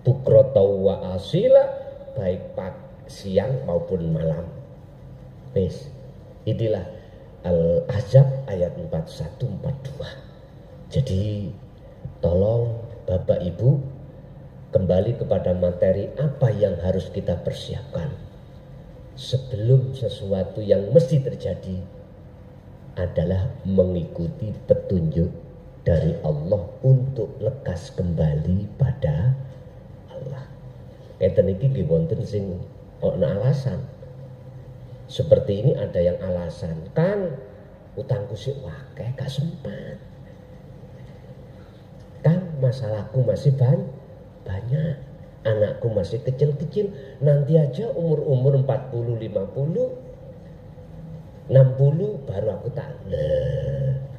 Bukrotau wa asila, baik siang maupun malam. Wis, inilah Al-Ahzab ayat 41-42. Jadi tolong Bapak Ibu kembali kepada materi apa yang harus kita persiapkan sebelum sesuatu yang mesti terjadi adalah mengikuti petunjuk dari Allah untuk lekas kembali pada Allah. Enten iki nggih wonten sing ana alasan. Seperti ini ada yang alasan, Kang, utangku sik akeh gak sempat. Kang, masalahku masih banyak. Anakku masih kecil-kecil. Nanti aja umur 40, 50, 60 baru aku tak.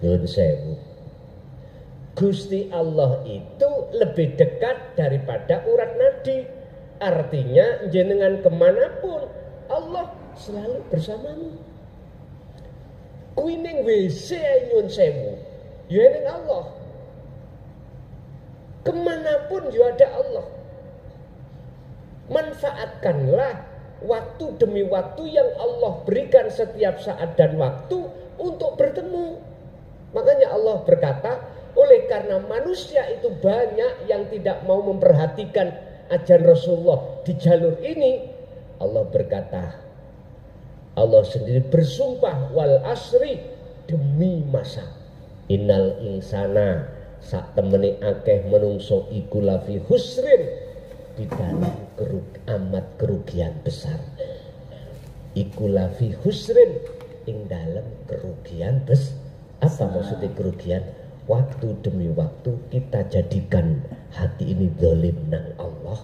Nyuwun sewu. Gusti Allah itu lebih dekat daripada urat nadi. Artinya jenengan kemanapun Allah selalu bersamamu. Kuwi ning WC nyuwun sewu, ya ning Allah. Kemanapun ya ada Allah. Manfaatkanlah waktu demi waktu yang Allah berikan setiap saat dan waktu untuk bertemu. Makanya Allah berkata, oleh karena manusia itu banyak yang tidak mau memperhatikan ajaran Rasulullah di jalur ini, Allah berkata, Allah sendiri bersumpah wal asri, demi masa, innal insana sak temeni akeh menungso iku lafi husrin, di dalam amat kerugian besar. Iku lafi husrin, ing dalam kerugian besar. Apa maksudnya kerugian? Waktu demi waktu kita jadikan hati ini zalim nang Allah,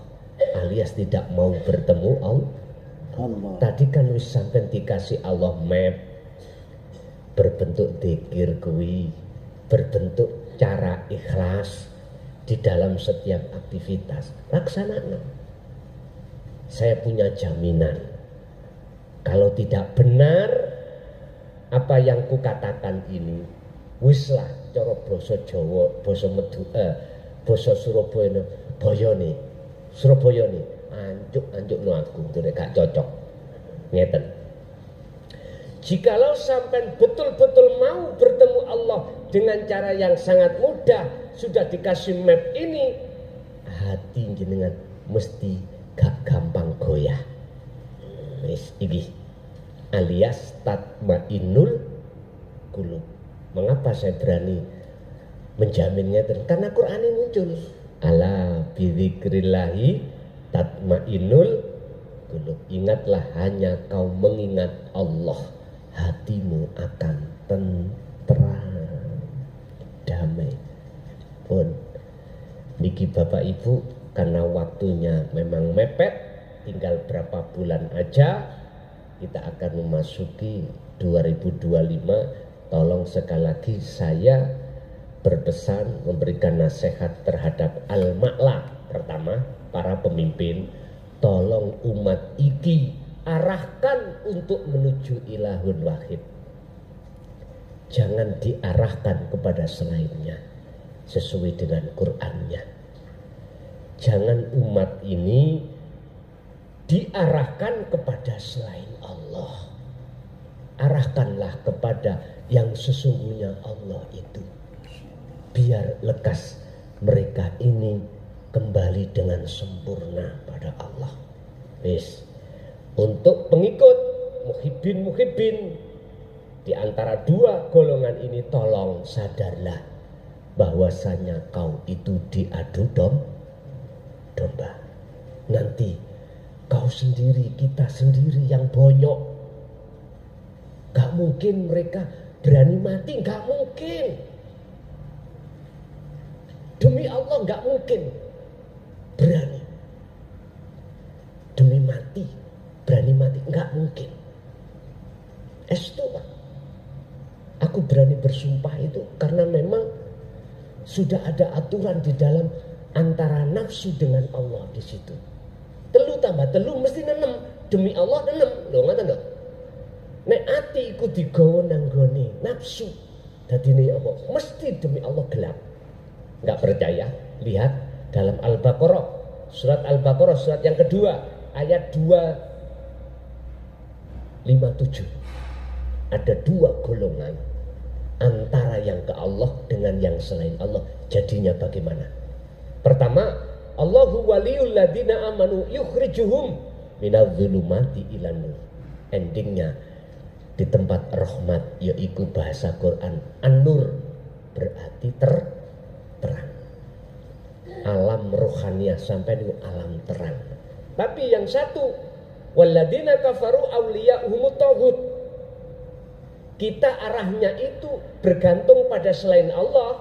alias tidak mau bertemu Allah. Tadi kan wis sampean dikasih Allah map berbentuk dzikir kuwi, berbentuk cara ikhlas di dalam setiap aktivitas. Laksanakan. Saya punya jaminan, kalau tidak benar apa yang kukatakan ini, wislah cara basa Jawa, basa basa Surabaya nih, anjuk no aku, nek gak cocok. Ngeten. Jikalau sampai betul-betul mau bertemu Allah dengan cara yang sangat mudah, sudah dikasih map ini, hati jenengan mesti gak gampang goyah. Wis iki alias tatmainul qulub. Mengapa saya berani menjaminnya? Karena Quran ini muncul. Ala bidzikrillahi tatmainul qulub. Ingatlah, hanya kau mengingat Allah, hatimu akan tenteram, damai. Pun niki Bapak Ibu, karena waktunya memang mepet, tinggal berapa bulan aja kita akan memasuki 2025. Tolong sekali lagi saya berpesan memberikan nasihat terhadap al-ma'la. Pertama, para pemimpin, tolong umat iki arahkan untuk menuju ilahun wahid. Jangan diarahkan kepada selainnya sesuai dengan Qur'annya. Jangan umat ini diarahkan kepada selain Allah. Arahkanlah kepada yang sesungguhnya Allah itu. Biar lekas mereka ini kembali dengan sempurna pada Allah. Wis. Untuk pengikut muhibbin di antara dua golongan ini, tolong sadarlah bahwasanya kau itu diadu domba. Nanti kau sendiri, kita sendiri yang bonyok. Gak mungkin mereka berani mati, gak mungkin. Demi Allah gak mungkin berani. Demi mati, berani mati, gak mungkin. Estu Pak. Aku berani bersumpah itu karena memang sudah ada aturan di dalam antara nafsu dengan Allah di situ. Telu tambah telu mesti nenem, demi Allah nenem. Lho ngoten lho. Nek ati iku digawa nang gone nafsu, dadine apa? Mesti demi Allah gelap. Enggak percaya? Lihat dalam Al-Baqarah, surat Al-Baqarah surat yang kedua ayat 257. Ada dua golongan antara yang ke Allah dengan yang selain Allah. Jadinya bagaimana? Pertama, Allahu waliyul ladina amanu yukhrijuhum minadh-dhulumati ilan nur. Endingnya di tempat rahmat, yaitu bahasa Quran an-nur, berarti terang. Alam rohaniah sampai di alam terang. Tapi yang satu, walladzina kafaru awliya'uhumut taghut. Kita arahnya itu bergantung pada selain Allah.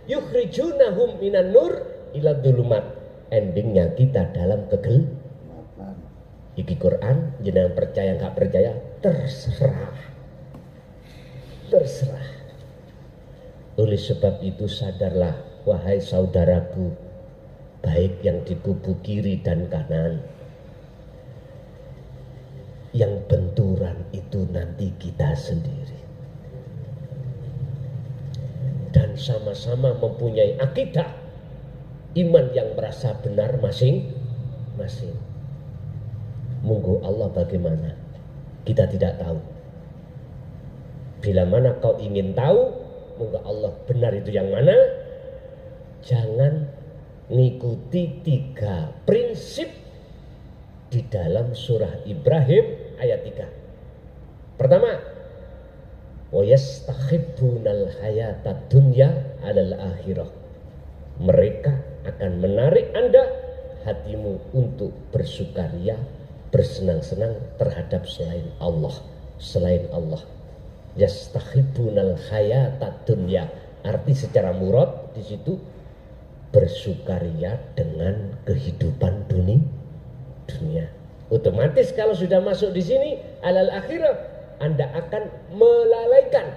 Yukhrijunahum minan nur ila dhulumat. Endingnya kita dalam kegelapan. Iki Quran, jenengan percaya nggak percaya, terserah. Oleh sebab itu sadarlah, wahai saudaraku, baik yang di kubu kiri dan kanan, yang benturan itu nanti kita sendiri. Dan sama-sama mempunyai akidah iman yang merasa benar masing-masing. Monggo Allah bagaimana? Kita tidak tahu. Bila mana kau ingin tahu, monggo Allah benar itu yang mana? Jangan ngikuti 3 prinsip di dalam surah Ibrahim ayat 3. Pertama, wa yastahibbunal hayatad dunya 'alal akhirah. Mereka akan menarik Anda, hatimu, untuk bersukaria, bersenang-senang terhadap selain Allah. Yastahibbunal hayatad dunya, arti secara murad di situ bersukaria dengan kehidupan dunia. Otomatis kalau sudah masuk di sini alal akhirah, Anda akan melalaikan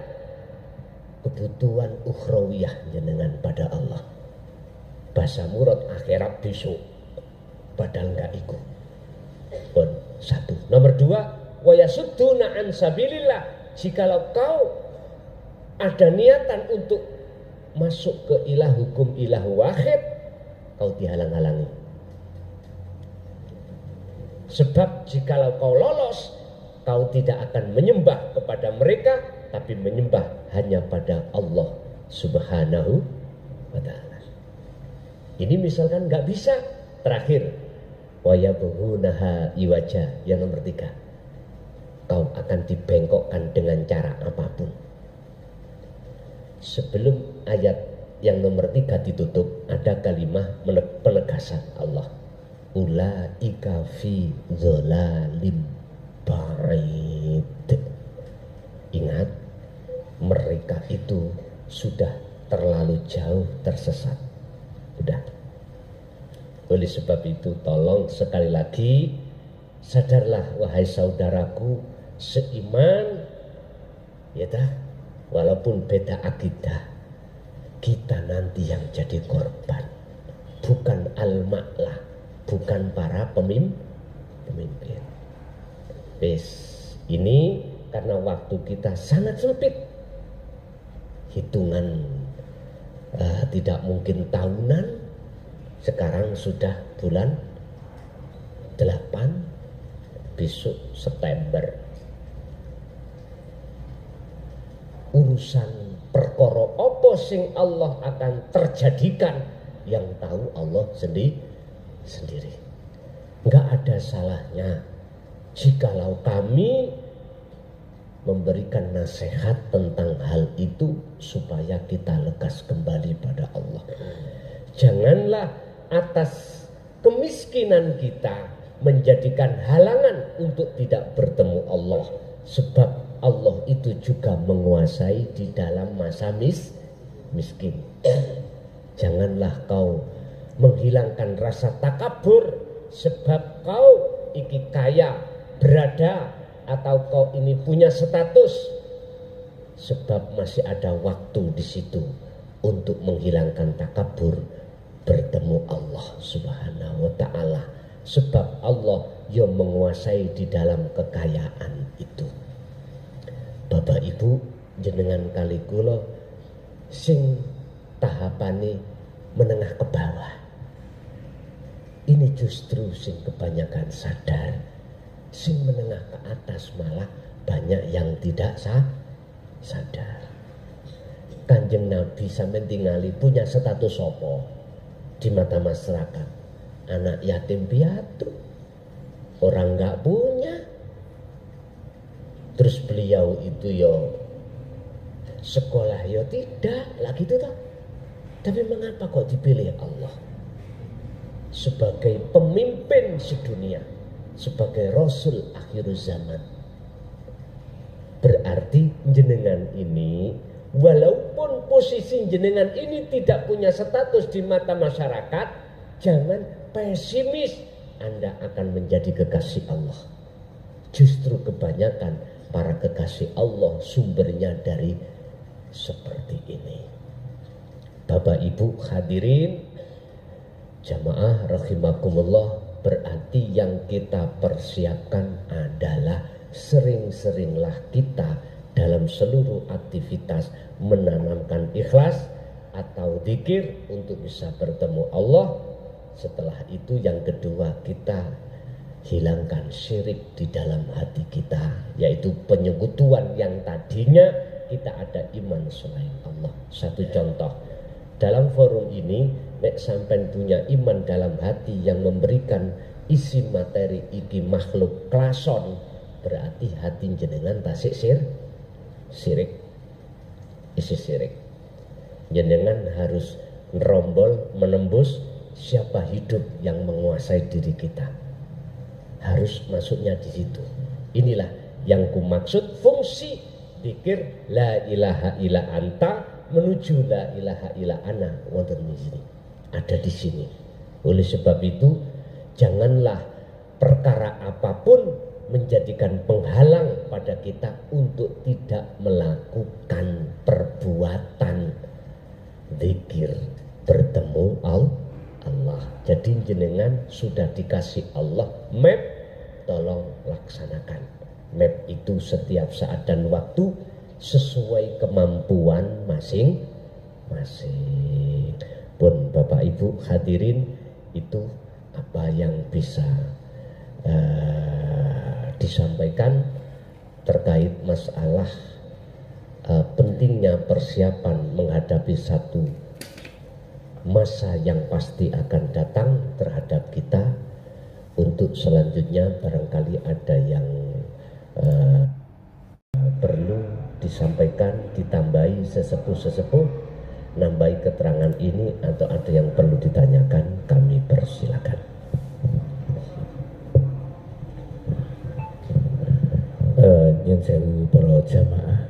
kebutuhan ukhrawiyah jenengan pada Allah. Bahasa murad akhirat besok, padahal enggak ikut. Satu. Nomor 2, wa yasudduna an sabilillah. Jikalau kau ada niatan untuk masuk ke ilah hukum ilah wahid, kau dihalang-halangi. Sebab jikalau kau lolos, kau tidak akan menyembah kepada mereka, tapi menyembah hanya pada Allah Subhanahu wa ta'ala. Ini misalkan nggak bisa, terakhir, wa yabghunaha iwaja, yang nomor 3. Kau akan dibengkokkan dengan cara apapun. Sebelum ayat yang nomor 3 ditutup, ada kalimat penegasan Allah. Ulaika fi dhalalim ba'id. Ingat, mereka itu sudah terlalu jauh tersesat. Sudah. Oleh sebab itu, tolong sekali lagi sadarlah, wahai saudaraku seiman, ya dah, walaupun beda akidah, kita nanti yang jadi korban, bukan al-ma'lah, bukan para pemimpin. Ini karena waktu kita sangat sempit, hitungan tidak mungkin tahunan. Sekarang sudah bulan 8, besok September. Urusan perkara apa sing Allah akan terjadikan, yang tahu Allah sendiri. Enggak ada salahnya jikalau kami memberikan nasihat tentang hal itu supaya kita lekas kembali pada Allah. Janganlah atas kemiskinan kita menjadikan halangan untuk tidak bertemu Allah, sebab Allah itu juga menguasai di dalam masa miskin. Janganlah kau menghilangkan rasa takabur sebab kau iki kaya, berada, atau kau ini punya status sebab masih ada waktu di situ untuk menghilangkan takabur, bertemu Allah Subhanahu wa taala, sebab Allah yang menguasai di dalam kekayaan itu. Bapak Ibu jenengan kali kula sing tahapane menengah ke bawah, ini justru sing kebanyakan sadar. Sing menengah ke atas malah banyak yang tidak sadar. Kanjeng Nabi sampeyan tingali punya status sopo di mata masyarakat? Anak yatim piatu, orang nggak punya. Terus beliau itu yo sekolah yo tidak lagi itu tak. Tapi mengapa kok dipilih Allah sebagai pemimpin sedunia, sebagai Rasul akhir zaman? Berarti jenengan ini, walaupun posisi jenengan ini tidak punya status di mata masyarakat, jangan pesimis, Anda akan menjadi kekasih Allah. Justru kebanyakan para kekasih Allah sumbernya dari seperti ini. Bapak Ibu hadirin jamaah rahimakumullah, berarti yang kita persiapkan adalah sering-seringlah kita dalam seluruh aktivitas menanamkan ikhlas atau dzikir untuk bisa bertemu Allah. Setelah itu yang kedua, kita hilangkan syirik di dalam hati kita, yaitu penyekutuan yang tadinya kita ada iman selain Allah. Satu contoh, dalam forum ini nek sampean punya iman dalam hati yang memberikan isi materi iki makhluk klason, berarti hati jenengan tasik syirik, isi syirik. Jenengan harus nerombol, menembus siapa hidup yang menguasai diri kita. Harus masuknya di situ. Inilah yang kumaksud fungsi dzikir la ilaha illa anta menuju la ilaha illa ana wonten di sini. Ada di sini. Oleh sebab itu, janganlah perkara apapun menjadikan penghalang pada kita untuk tidak melakukan perbuatan zikir bertemu Allah. Jadi jenengan sudah dikasih Allah map, tolong laksanakan map itu setiap saat dan waktu sesuai kemampuan masing-masing. Pun Bapak Ibu hadirin, itu apa yang bisa disampaikan terkait masalah pentingnya persiapan menghadapi satu masa yang pasti akan datang terhadap kita. Untuk selanjutnya barangkali ada yang perlu disampaikan, ditambahi sesepuh-sesepuh, nambahi keterangan ini, atau ada yang perlu ditanyakan, kami persilakan. Nyun sewu para jamaah,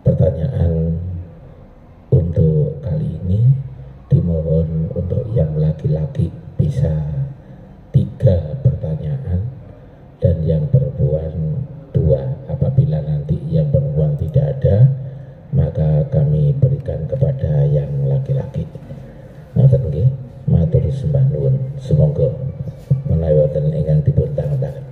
pertanyaan untuk kali ini dimohon untuk yang laki-laki bisa 3 pertanyaan dan yang perempuan 2. Apabila nanti yang perempuan tidak ada, maka kami berikan kepada yang laki-laki. Ngoten nggih, matur sembah nuwun. Semoga menawi wonten ingkang dipun tangan-tangan.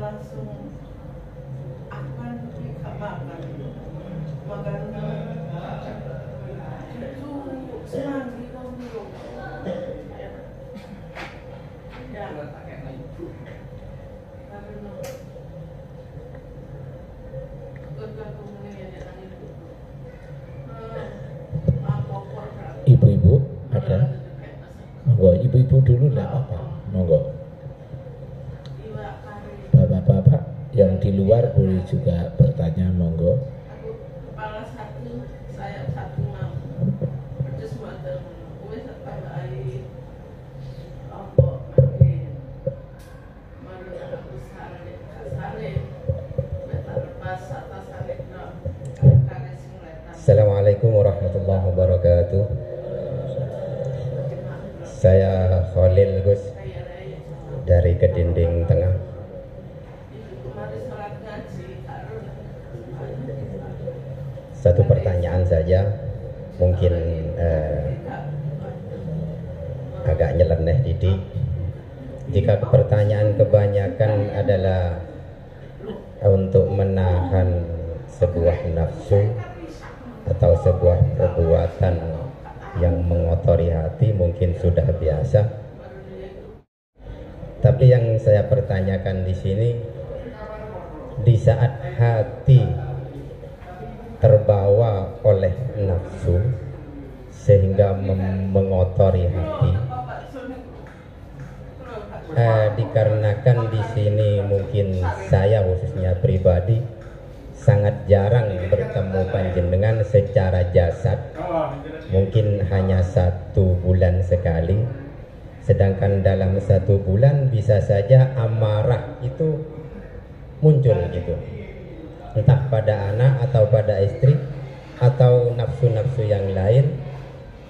Langsung ibu dulu enggak apa-apa, monggo. Bapak-bapak yang di luar boleh juga bertanya, monggo. Kepala satu, sayap satu mau. Terus model wis tambah air. Apa angin. Mari aku sare. Meta lepas atas salekno. Kare sing letan. Assalamualaikum warahmatullahi wabarakatuh. Saya Khalil Gus dari Kedinding Tengah. Satu pertanyaan saja, mungkin agak nyeleneh didik. Jika pertanyaan kebanyakan adalah untuk menahan sebuah nafsu atau sebuah perbuatan yang mengotori hati, mungkin sudah biasa. Tapi yang saya pertanyakan di sini, di saat hati terbawa oleh nafsu sehingga mengotori hati, dikarenakan di sini mungkin saya khususnya pribadi sangat jarang bertemu panjenengan secara jasad, mungkin hanya 1 bulan sekali. Sedangkan dalam 1 bulan bisa saja amarah itu muncul gitu, entah pada anak atau pada istri atau nafsu-nafsu yang lain.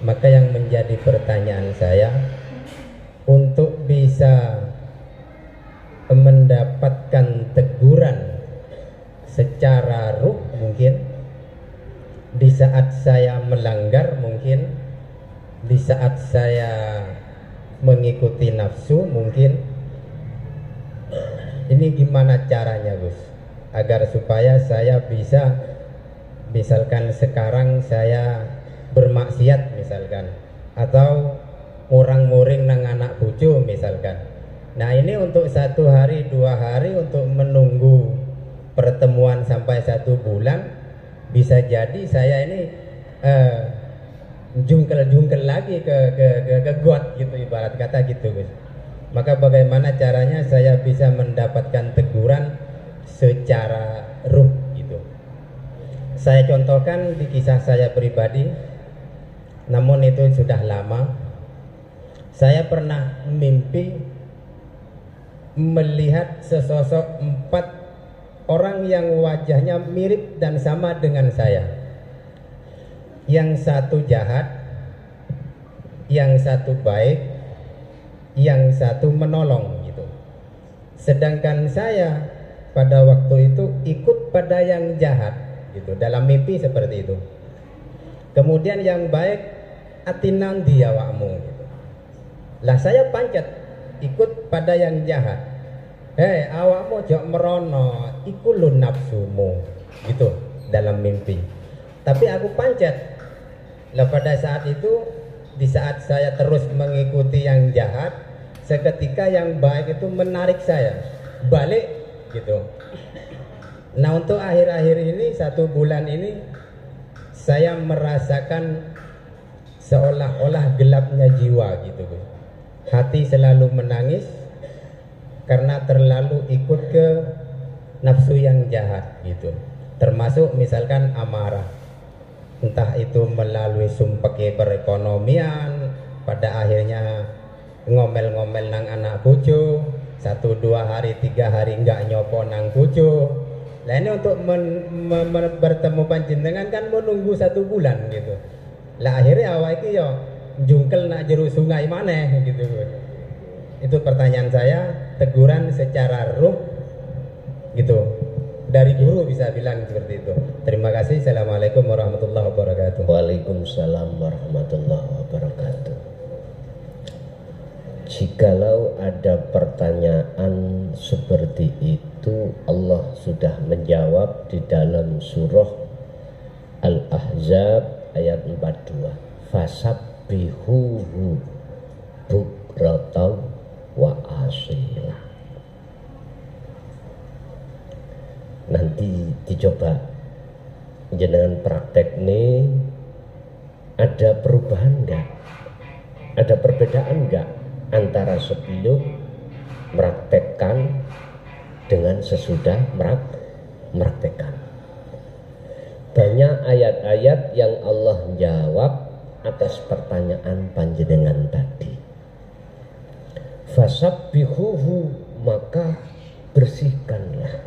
Maka yang menjadi pertanyaan saya, untuk bisa mendapatkan teguran secara ruh mungkin di saat saya melanggar, mungkin di saat saya mengikuti nafsu, mungkin ini gimana caranya Gus, agar supaya saya bisa, misalkan sekarang saya bermaksiat misalkan, atau ngurang-nguring nang anak bojo misalkan. Nah ini untuk 1 hari 2 hari, untuk menunggu pertemuan sampai 1 bulan, bisa jadi saya ini jungkel lagi ke got gitu, ibarat kata gitu Gus. Maka bagaimana caranya saya bisa mendapatkan teguran secara ruh gitu. Saya contohkan di kisah saya pribadi, namun itu sudah lama. Saya pernah mimpi melihat sesosok 4 orang yang wajahnya mirip dan sama dengan saya. Yang satu jahat, yang satu baik, yang satu menolong gitu. Sedangkan saya pada waktu itu ikut pada yang jahat gitu, dalam mimpi seperti itu. Kemudian yang baik, atinan dia awakmu gitu. Lah saya pancet ikut pada yang jahat. Hei awakmu jok merono, iku lu nafsumu gitu dalam mimpi. Tapi aku pancet. Lah pada saat itu, di saat saya terus mengikuti yang jahat, seketika yang baik itu menarik saya balik gitu. Nah untuk akhir-akhir ini, 1 bulan ini, saya merasakan seolah-olah gelapnya jiwa gitu. Hati selalu menangis karena terlalu ikut ke nafsu yang jahat gitu. Termasuk misalkan amarah, entah itu melalui sumpeke perekonomian, pada akhirnya ngomel-ngomel nang anak bojo, 1-2 hari 3 hari enggak nyopo nang bojo. Nah ini untuk bertemu panjenengan kan menunggu 1 bulan gitu. Lah akhirnya awak iki yo jungkel nak jeru sungai maneh gitu. Itu pertanyaan saya, teguran secara ruh gitu. Dari guru bisa bilang seperti itu. Terima kasih. Assalamualaikum warahmatullahi wabarakatuh. Waalaikumsalam warahmatullahi wabarakatuh. Jikalau ada pertanyaan seperti itu, Allah sudah menjawab di dalam surah Al-Ahzab ayat 42. Fasabbihuhu bukratan wa asila. Nanti dicoba jenengan praktek nih, ada perubahan enggak? Ada perbedaan enggak antara sebelum meraktekkan dengan sesudah meraktekkan. Banyak ayat-ayat yang Allah jawab atas pertanyaan panjenengan tadi. Fasabbihuhu, maka bersihkanlah,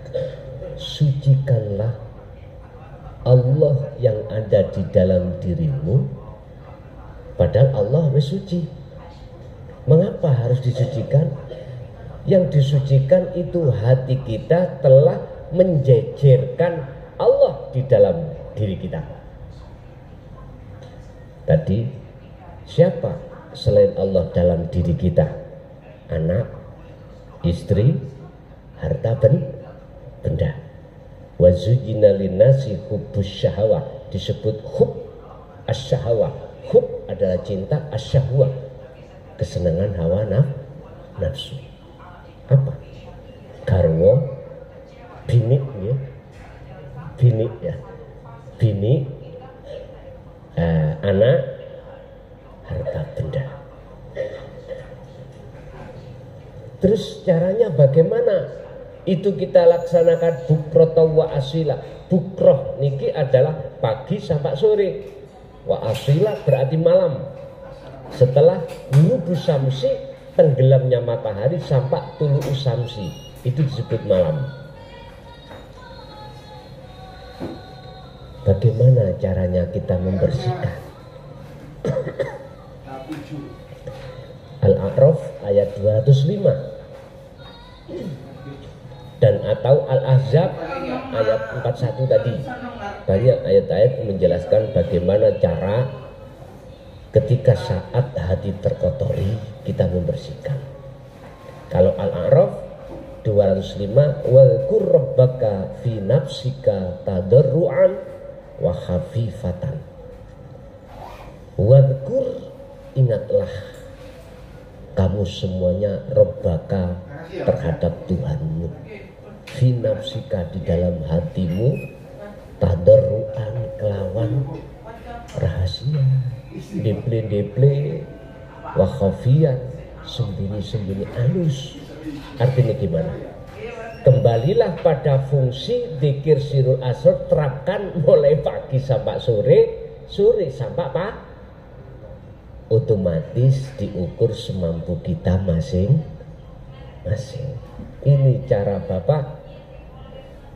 sucikanlah Allah yang ada di dalam dirimu. Padahal Allah wis suci. Mengapa harus disucikan? Yang disucikan itu hati kita telah menjejerkan Allah di dalam diri kita. Tadi siapa selain Allah dalam diri kita? Anak, istri, harta benda. Wa zuyyina linnasi hubbus syahawah, disebut hub asyahawah. Hub adalah cinta, asyahwah kesenangan hawa nafsu. Apa? Garwa, bini ya. Bini ya. Bini, anak, harta benda. Terus caranya bagaimana? Itu kita laksanakan bukroh wa asila. Bukroh niki adalah pagi sampai sore. Wa asila berarti malam. Setelah ghurubu syamsi, tenggelamnya matahari, sampai tulu usamsi, itu disebut malam. Bagaimana caranya kita membersihkan? Al-A'raf ayat 205 dan atau Al-Ahzab ayat 41 tadi. Banyak ayat-ayat menjelaskan bagaimana cara ketika saat hati terkotori kita membersihkan. Kalau Al-A'raf 205, wazkur rabbaka fi nafsika tadarruan wa khafifatan. Wazkur, ingatlah kamu semuanya rabbaka terhadap Tuhanmu, fi nafsika di dalam hatimu, tadarruan kelawan rahasia, deple wa khafiyan, sembunyi-sembunyi halus. Artinya gimana? Kembalilah pada fungsi dzikir sirul asr, terapkan mulai pagi sampai sore, sore sampai pagi. Otomatis diukur semampu kita masing-masing. Ini cara Bapak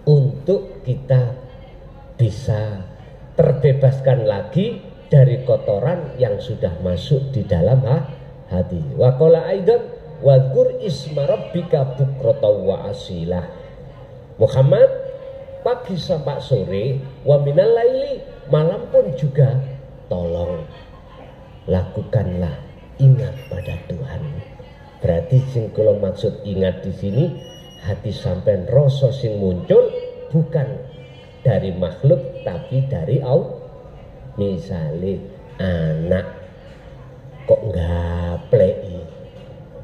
untuk kita bisa terbebaskan lagi dari kotoran yang sudah masuk di dalam hati. Wa qala aidan wadhkur isma rabbika bukratan wa asilah. Muhammad, pagi sampai sore, wa minal laili, malam pun juga tolong lakukanlah ingat pada Tuhan. Berarti sing kula maksud ingat di sini, hati sampean rasa sing muncul bukan dari makhluk tapi dari Allah. Misalnya anak kok ngapleki,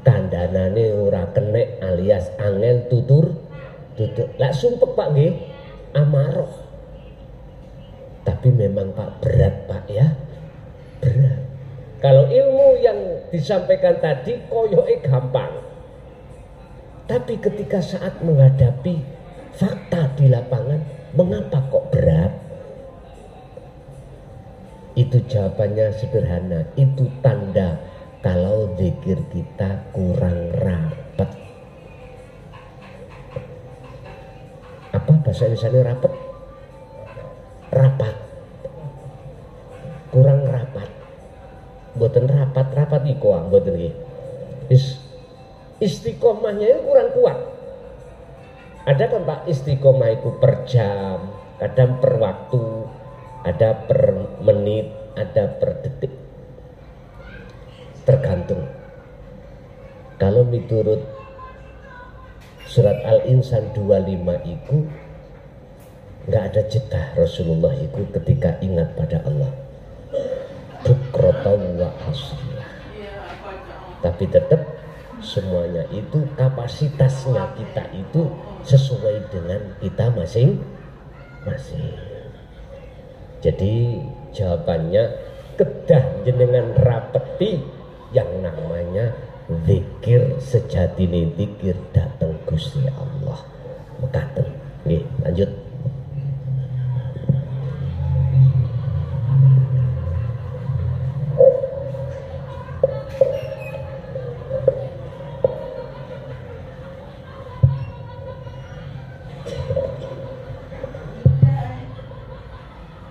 kandanane ora kenek alias angel tutur. Lah sumpek Pak nggih, amarah. Tapi memang Pak berat Pak ya, berat. Kalau ilmu yang disampaikan tadi koyoke gampang, tapi ketika saat menghadapi fakta di lapangan, mengapa kok berat? Itu jawabannya sederhana, itu tanda kalau zikir kita kurang rapat. Apa bahasa Indonesia rapat? Rapat. Kurang rapat. Mboten rapat iku mboten nggih. Istiqomahnya itu kurang kuat. Ada kan Pak istiqomah itu per jam, kadang per waktu, ada per menit, ada per detik. Tergantung. Kalau menurut surat Al-Insan 25 itu nggak ada jeda Rasulullah itu ketika ingat pada Allah. Bukratan wa asilah. Tapi tetap semuanya itu kapasitasnya kita itu sesuai dengan kita masing-masing. Jadi jawabannya kedah jenengan rapeti yang namanya zikir sejatine zikir dateng Gusti Allah. Mekaten. Nggih, lanjut.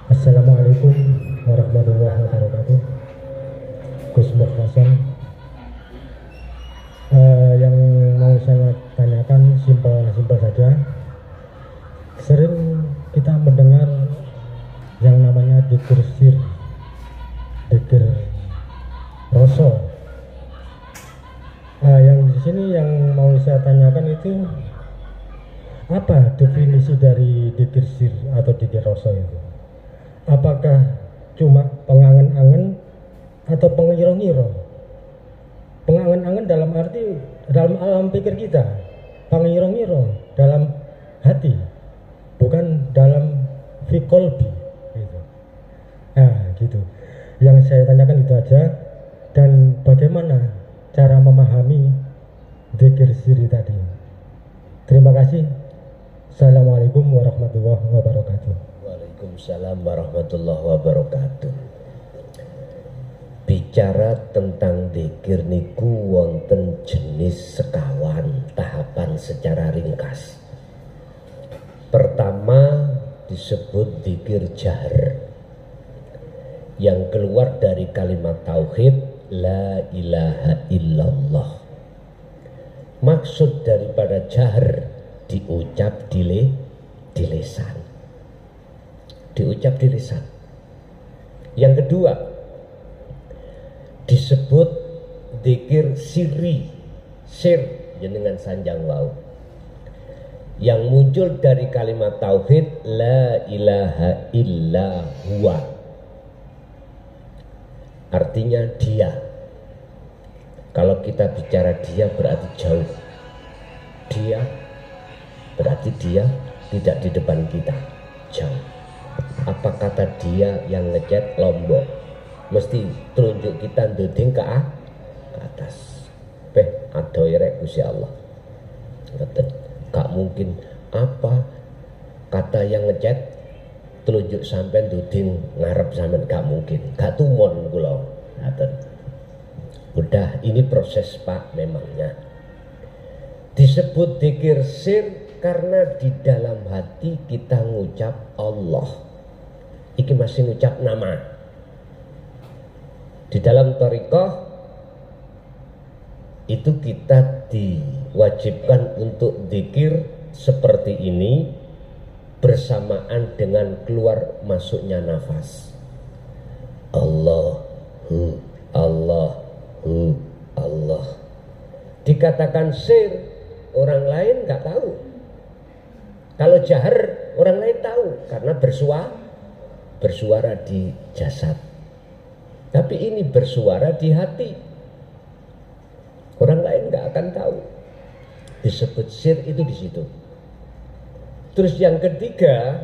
Assalamualaikum warahmatullahi wabarakatuh. Gus Mukhtasan, yang mau saya tanyakan simpel saja. Sering kita mendengar yang namanya dzikir sir, dzikir rasa. Yang di sini yang mau saya tanyakan itu apa definisi dari dzikir sir atau dzikir rasa itu? Apakah cuma pengangen-angen atau pengiro-ngiro? Pengangen-angen dalam arti dalam alam pikir kita, pengiro-ngiro dalam hati, bukan dalam fikolbi gitu. Nah gitu. Yang saya tanyakan itu aja. Dan bagaimana cara memahami dzikir siri tadi? Terima kasih. Assalamualaikum warahmatullahi wabarakatuh. Waalaikumsalam warahmatullahi wabarakatuh. Bicara tentang dzikir niku wonten jenis sekawan tahapan secara ringkas. Pertama disebut dzikir jahar, yang keluar dari kalimat tauhid la ilaha illallah. Maksud daripada jahar diucap di lisan. Diucap di lisan. Yang kedua disebut dzikir sirri, sir jenengan sanjang wau, yang muncul dari kalimat tauhid la ilaha illa huwa. Artinya dia. Kalau kita bicara dia berarti jauh. Dia berarti dia tidak di depan kita, jauh. Apa kata dia yang ngechat Lombok? Mesti tunjuk kita ndeding ke atas. Adoy rek Gusti Allah. Ngeten. Gak mungkin apa kata yang ngechat telunjuk sampean ndeding ngarep sampean, gak mungkin. Gak tumon kula. Ngeten. Udah, ini proses Pak memangnya. Disebut dzikir sir karena di dalam hati kita ngucap Allah. Iki masih ngucap nama. Di dalam thariqah itu kita diwajibkan untuk dzikir seperti ini bersamaan dengan keluar masuknya nafas. Allahu Allahu Allah. Dikatakan sir, orang lain nggak tahu. Kalau jahar orang lain tahu karena bersuara di jasad. Tapi ini bersuara di hati. Orang lain nggak akan tahu. Disebut sir itu di situ. Terus yang ketiga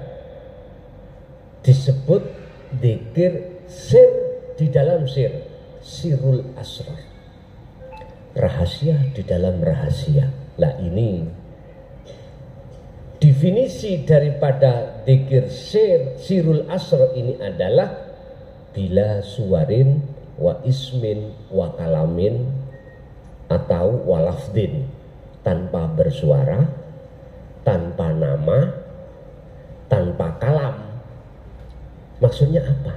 disebut dzikir sir di dalam sir, sirul asrar. Rahasia di dalam rahasia. Lah ini definisi daripada dzikir sir, sirul asrar ini adalah bila suwarin wa ismin wa kalamin atau walafdin, tanpa bersuara, tanpa nama, tanpa kalam. Maksudnya apa?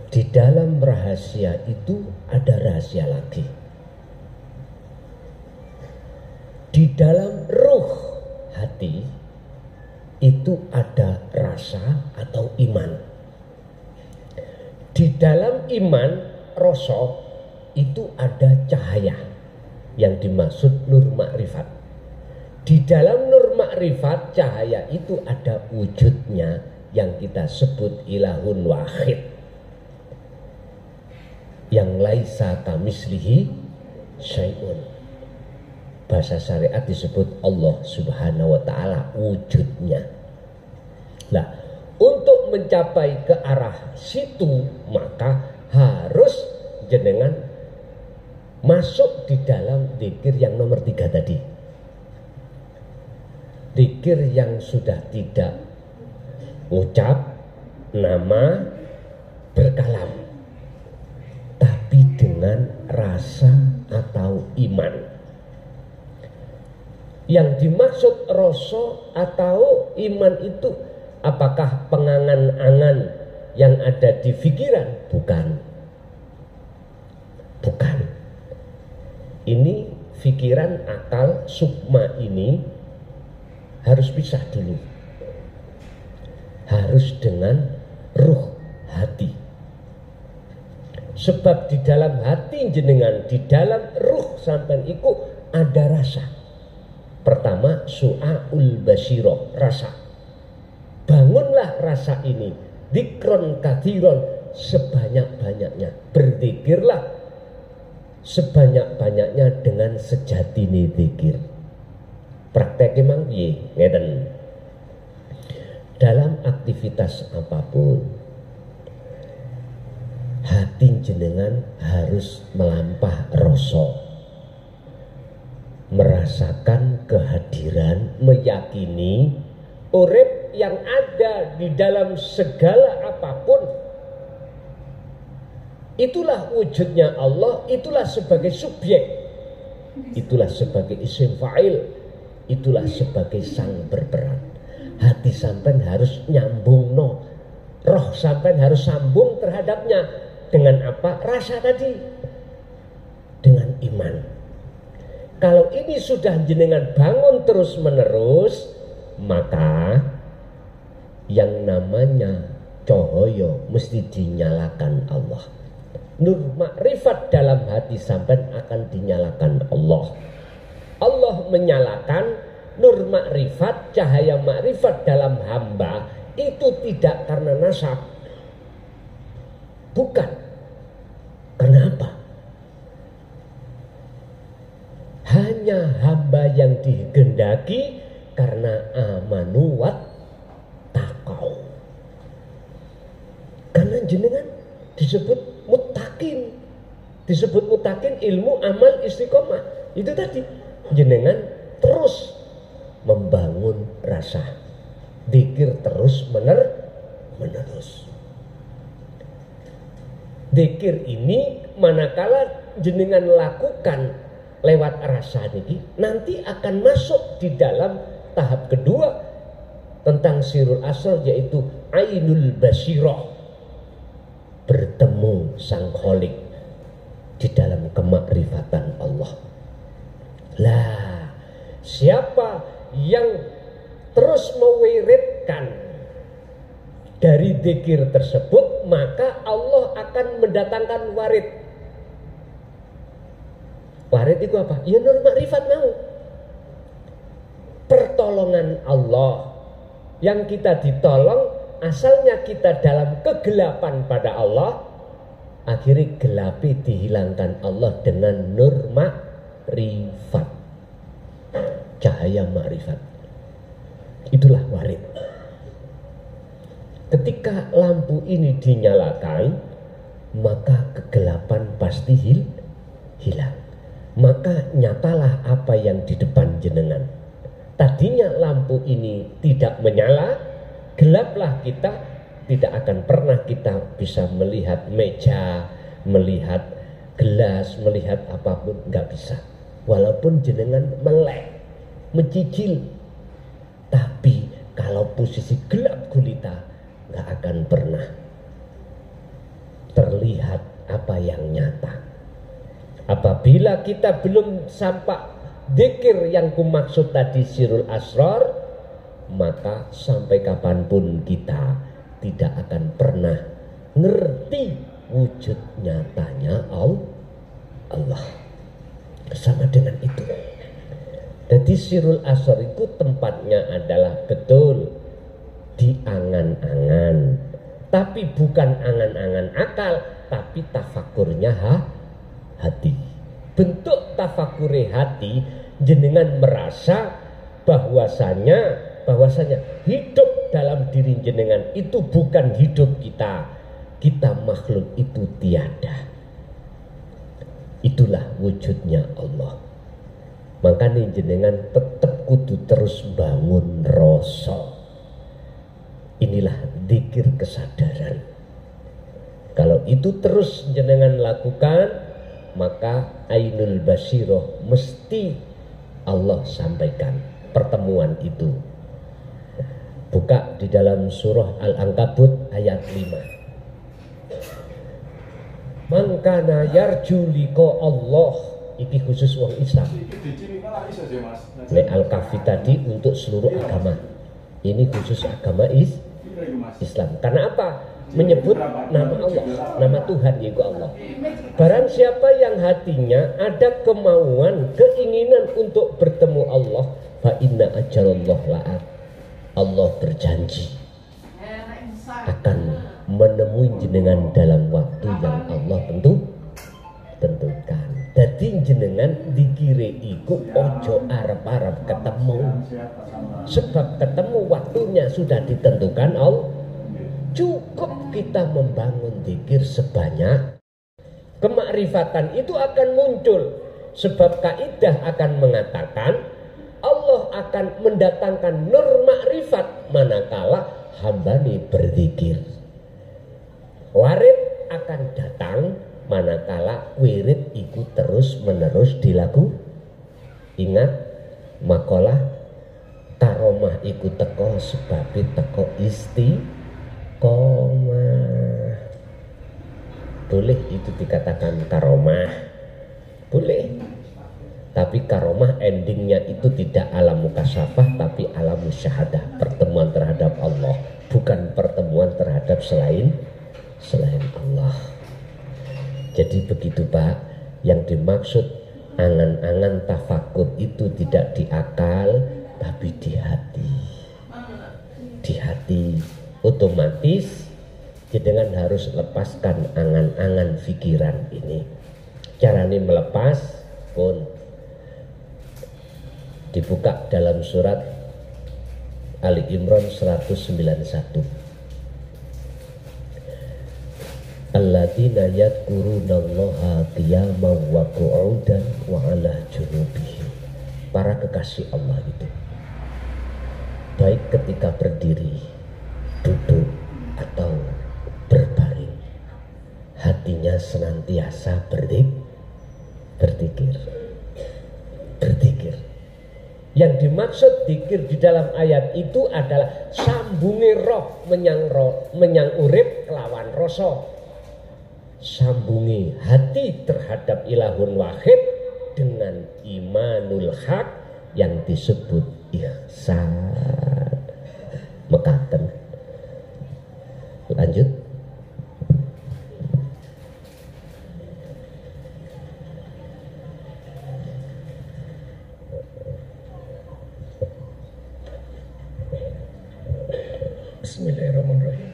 Di dalam rahasia itu ada rahasia lagi. Di dalam ruh hati itu ada rasa atau iman. Di dalam iman, rasa itu ada cahaya yang dimaksud nur makrifat. Di dalam nur makrifat, cahaya itu ada wujudnya yang kita sebut ilahun wahid, yang laisa kamislihi syai'un. Bahasa syariat disebut Allah subhanahu wa ta'ala wujudnya. Nah, untuk mencapai ke arah situ maka harus jenengan masuk di dalam dzikir yang nomor 3 tadi. Dzikir yang sudah tidak ngucap nama, berkalam, tapi dengan rasa atau iman. Yang dimaksud rasa atau iman itu apakah pengangan-angan yang ada di pikiran? Bukan. Bukan. Ini pikiran, akal, sukma ini harus pisah dulu. Harus dengan ruh hati. Sebab di dalam hati jenengan, di dalam ruh sampean iku ada rasa. Pertama, su'aul basiroh, rasa. Bangunlah rasa ini, dzikron kathiron, sebanyak-banyaknya. Berzikirlah sebanyak-banyaknya dengan sejati nih dzikir. Praktek emang piye? Ngeten. Dalam aktivitas apapun, hati jenengan harus melampah rasa, merasakan kehadiran, meyakini urip yang ada di dalam segala apapun itulah wujudnya Allah, itulah sebagai subjek, itulah sebagai isim fa'il, itulah sebagai sang berperan. Hati sampean harus nyambung, no. Roh sampean harus sambung terhadapnya. Dengan apa? Rasa tadi. Dengan iman. Kalau ini sudah jenengan bangun terus menerus, maka yang namanya cahaya mesti dinyalakan Allah. Nur makrifat dalam hati sampean akan dinyalakan Allah. Allah menyalakan nur makrifat, cahaya makrifat dalam hamba itu tidak karena nasab. Bukan. Kenapa? Hanya hamba yang digendaki karena amanu wat taqau. Karena jenengan disebut muttaqin. Disebut muttaqin ilmu, amal, istiqomah. Itu tadi. Jenengan terus membangun rasa, dzikir terus menerus. Dzikir ini manakala jenengan lakukan lewat rasa niki, nanti akan masuk di dalam tahap kedua tentang sirul asrar, yaitu ainul basirah, bertemu sang kholik di dalam kemakrifatan Allah. Lah, siapa yang terus mewiridkan dari dzikir tersebut, maka Allah akan mendatangkan warid. Warid itu apa? Ya nur makrifat mau. Pertolongan Allah. Yang kita ditolong, asalnya kita dalam kegelapan pada Allah, akhirnya gelapi dihilangkan Allah dengan nur makrifat. Cahaya makrifat. Itulah warid. Ketika lampu ini dinyalakan, maka kegelapan pasti hilang. Maka nyatalah apa yang di depan jenengan. Tadinya lampu ini tidak menyala, gelaplah kita, tidak akan pernah kita bisa melihat meja, melihat gelas, melihat apapun, nggak bisa. Walaupun jenengan melek, mencicil, tapi kalau posisi gelap gulita, nggak akan pernah terlihat apa yang nyata. Apabila kita belum sampai dzikir yang kumaksud tadi sirul asrar, maka sampai kapanpun kita tidak akan pernah ngerti wujud nyatanya Allah. Sama dengan itu. Jadi sirul asrar itu tempatnya adalah betul di angan-angan, tapi bukan angan-angan akal, tapi tafakurnya hati. Bentuk tafakure hati, jenengan merasa bahwasanya hidup dalam diri jenengan itu bukan hidup kita makhluk itu tiada. itulah wujudnya Allah. Makanya jenengan tetap kudu terus bangun rasa. Inilah dzikir kesadaran. Kalau itu terus jenengan lakukan, maka ainul basiroh mesti Allah sampaikan pertemuan itu. Buka di dalam surah Al-Ankabut ayat 5. Man kana yarju liqa Allah, iki khusus wong Islam. Nek Al-Kahfi tadi untuk seluruh agama. Ini khusus agama Islam. Karena apa? Menyebut nama Allah, nama Tuhan yaitu Allah. Barang siapa yang hatinya ada kemauan, keinginan untuk bertemu Allah, fa inna ajalallah la'at. Allah berjanji akan menemui jenengan dalam waktu yang Allah tentukan. Jadi jenengan dikire iku ojo arep-arep ketemu. Sebab ketemu waktunya sudah ditentukan Allah. Cukup kita membangun zikir sebanyak, kemakrifatan itu akan muncul. Sebab kaidah akan mengatakan Allah akan mendatangkan nur makrifat manakala hambani berzikir. Warid akan datang manakala wirid itu terus menerus dilaku. Ingat makalah karomah iku teko sebab teko istiqomah. Boleh itu dikatakan karomah, boleh. Tapi karomah endingnya itu tidak alam mukasyafah, tapi alam musyahadah, pertemuan terhadap Allah, bukan pertemuan terhadap selain Allah. Jadi begitu Pak, yang dimaksud angan-angan tafakur itu tidak di akal, tapi di hati. Di hati otomatis jenengan harus lepaskan angan-angan pikiran ini. Caranya melepas pun dibuka dalam surat Ali Imran 191. Alladzina yadhkurunallaha qiyaman wa qu'udan wa 'ala junubihim. Para kekasih Allah itu baik ketika berdiri, duduk atau berbaring, hatinya senantiasa berzikir. Yang dimaksud zikir di dalam ayat itu adalah sambungi roh menyang urip kelawan rasa. Sambungi hati terhadap ilahun wahid dengan imanul haq yang disebut ihsan. Mekaten. Lanjut. Bismillahirrahmanirrahim.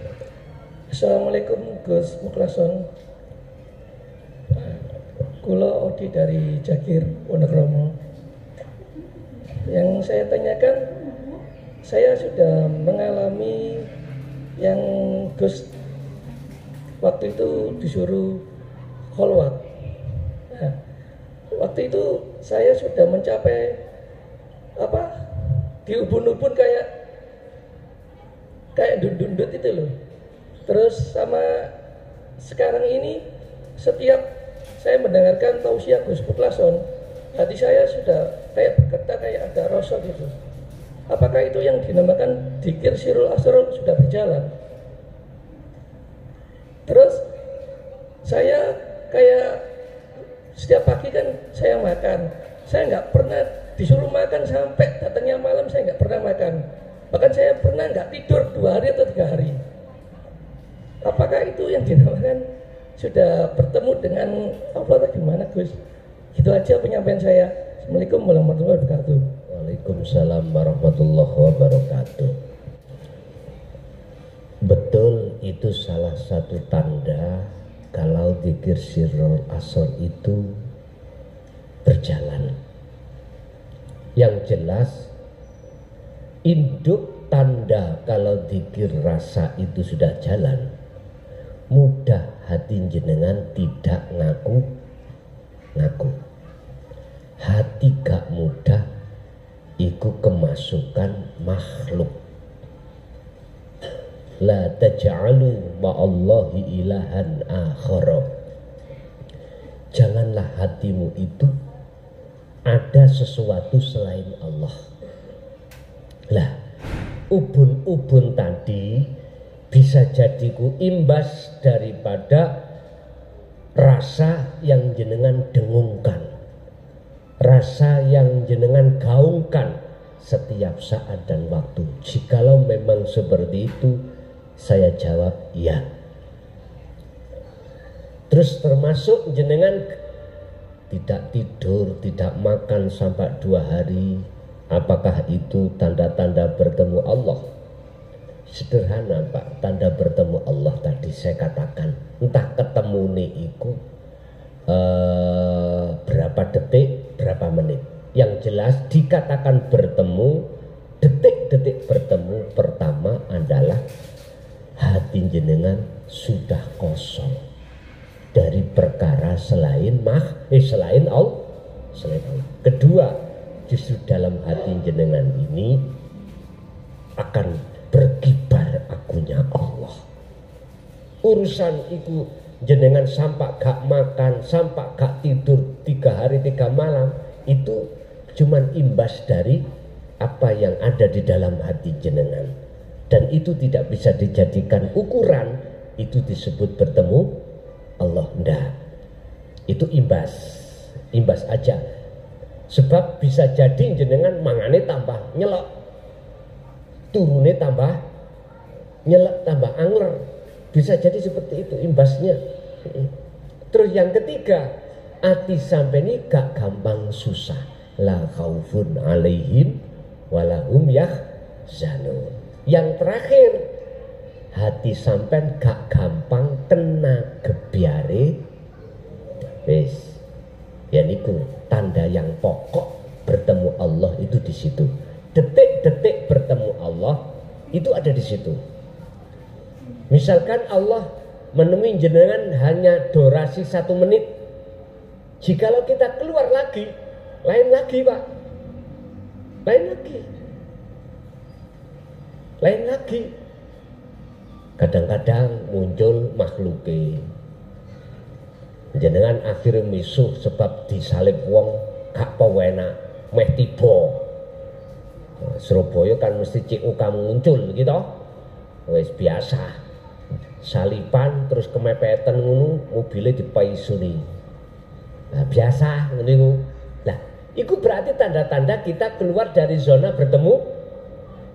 Assalamualaikum Gus Muklason. Kula Odi dari Jagir Wonokromo. Yang saya tanyakan, saya sudah mengalami yang Gus waktu itu disuruh kholwat. Nah, waktu itu saya sudah mencapai di ubun-ubun kayak dundut itu loh. Terus sama sekarang ini setiap saya mendengarkan tausiah Gus Muklason, hati saya sudah kayak bergetar, kayak ada rasa gitu. Apakah itu yang dinamakan dzikir sirul asrul sudah berjalan? Terus saya kayak setiap pagi kan saya makan, saya nggak pernah disuruh makan sampai datangnya malam, saya nggak pernah makan. Bahkan saya pernah nggak tidur 2 hari atau 3 hari. Apakah itu yang dinamakan sudah bertemu dengan Allah atau gimana Gus? Itu aja penyampaian saya. Assalamualaikum warahmatullahi wabarakatuh. Waalaikumsalam warahmatullahi wabarakatuh. Betul, itu salah satu tanda kalau dzikir sirrul asr itu berjalan. Yang jelas induk tanda kalau dzikir rasa itu sudah jalan, mudah hati jenengan tidak ngaku. Hati gak mudah iku kemasukan makhluk. La taj'alu ma'allahi ilahan akhara. Janganlah hatimu itu ada sesuatu selain Allah. Lah, ubun-ubun tadi bisa jadi ku imbas daripada rasa yang jenengan dengungkan, rasa yang jenengan gaungkan setiap saat dan waktu. Jikalau memang seperti itu, saya jawab ya. Terus termasuk jenengan tidak tidur, tidak makan sampai 2 hari. Apakah itu tanda-tanda bertemu Allah? Sederhana Pak, tanda bertemu Allah tadi saya katakan. Entah ketemu nih itu berapa detik, berapa menit. Yang jelas dikatakan bertemu, detik-detik bertemu pertama adalah hati jenengan sudah kosong dari perkara selain Allah. Kedua, justru dalam hati jenengan ini akan berkibar agunya Allah. Urusan itu jenengan sampai gak makan, sampai gak tidur 3 hari 3 malam, itu cuman imbas dari apa yang ada di dalam hati jenengan. Dan itu tidak bisa dijadikan ukuran, itu disebut bertemu Allah. Enggak, itu imbas aja. Sebab bisa jadi jenengan mangane tambah nyelok, turune tambah nyelok, tambah angler. Bisa jadi seperti itu imbasnya. Terus yang ketiga, hati sampai ini gak gampang susah. La khaufun alaihim walahum yahzanun. Yang terakhir, hati sampai gak gampang kena gebyare. Wis, ya niku tanda yang pokok bertemu Allah itu di situ. Detik-detik bertemu Allah itu ada di situ. Misalkan Allah menemui jenengan hanya durasi 1 menit. Jikalau kita keluar lagi, lain lagi Pak, lain lagi. Kadang-kadang muncul makhluknya. Jenengan akhirnya misuh sebab disalib wong gak pewenak meh tiba. Surabaya kan mesti CUK muncul gitu. Wis biasa. Salipan terus kemepetan ngono, mobilnya dipaisuni. Nah, biasa ngene iku. Lah, itu berarti tanda-tanda kita keluar dari zona bertemu,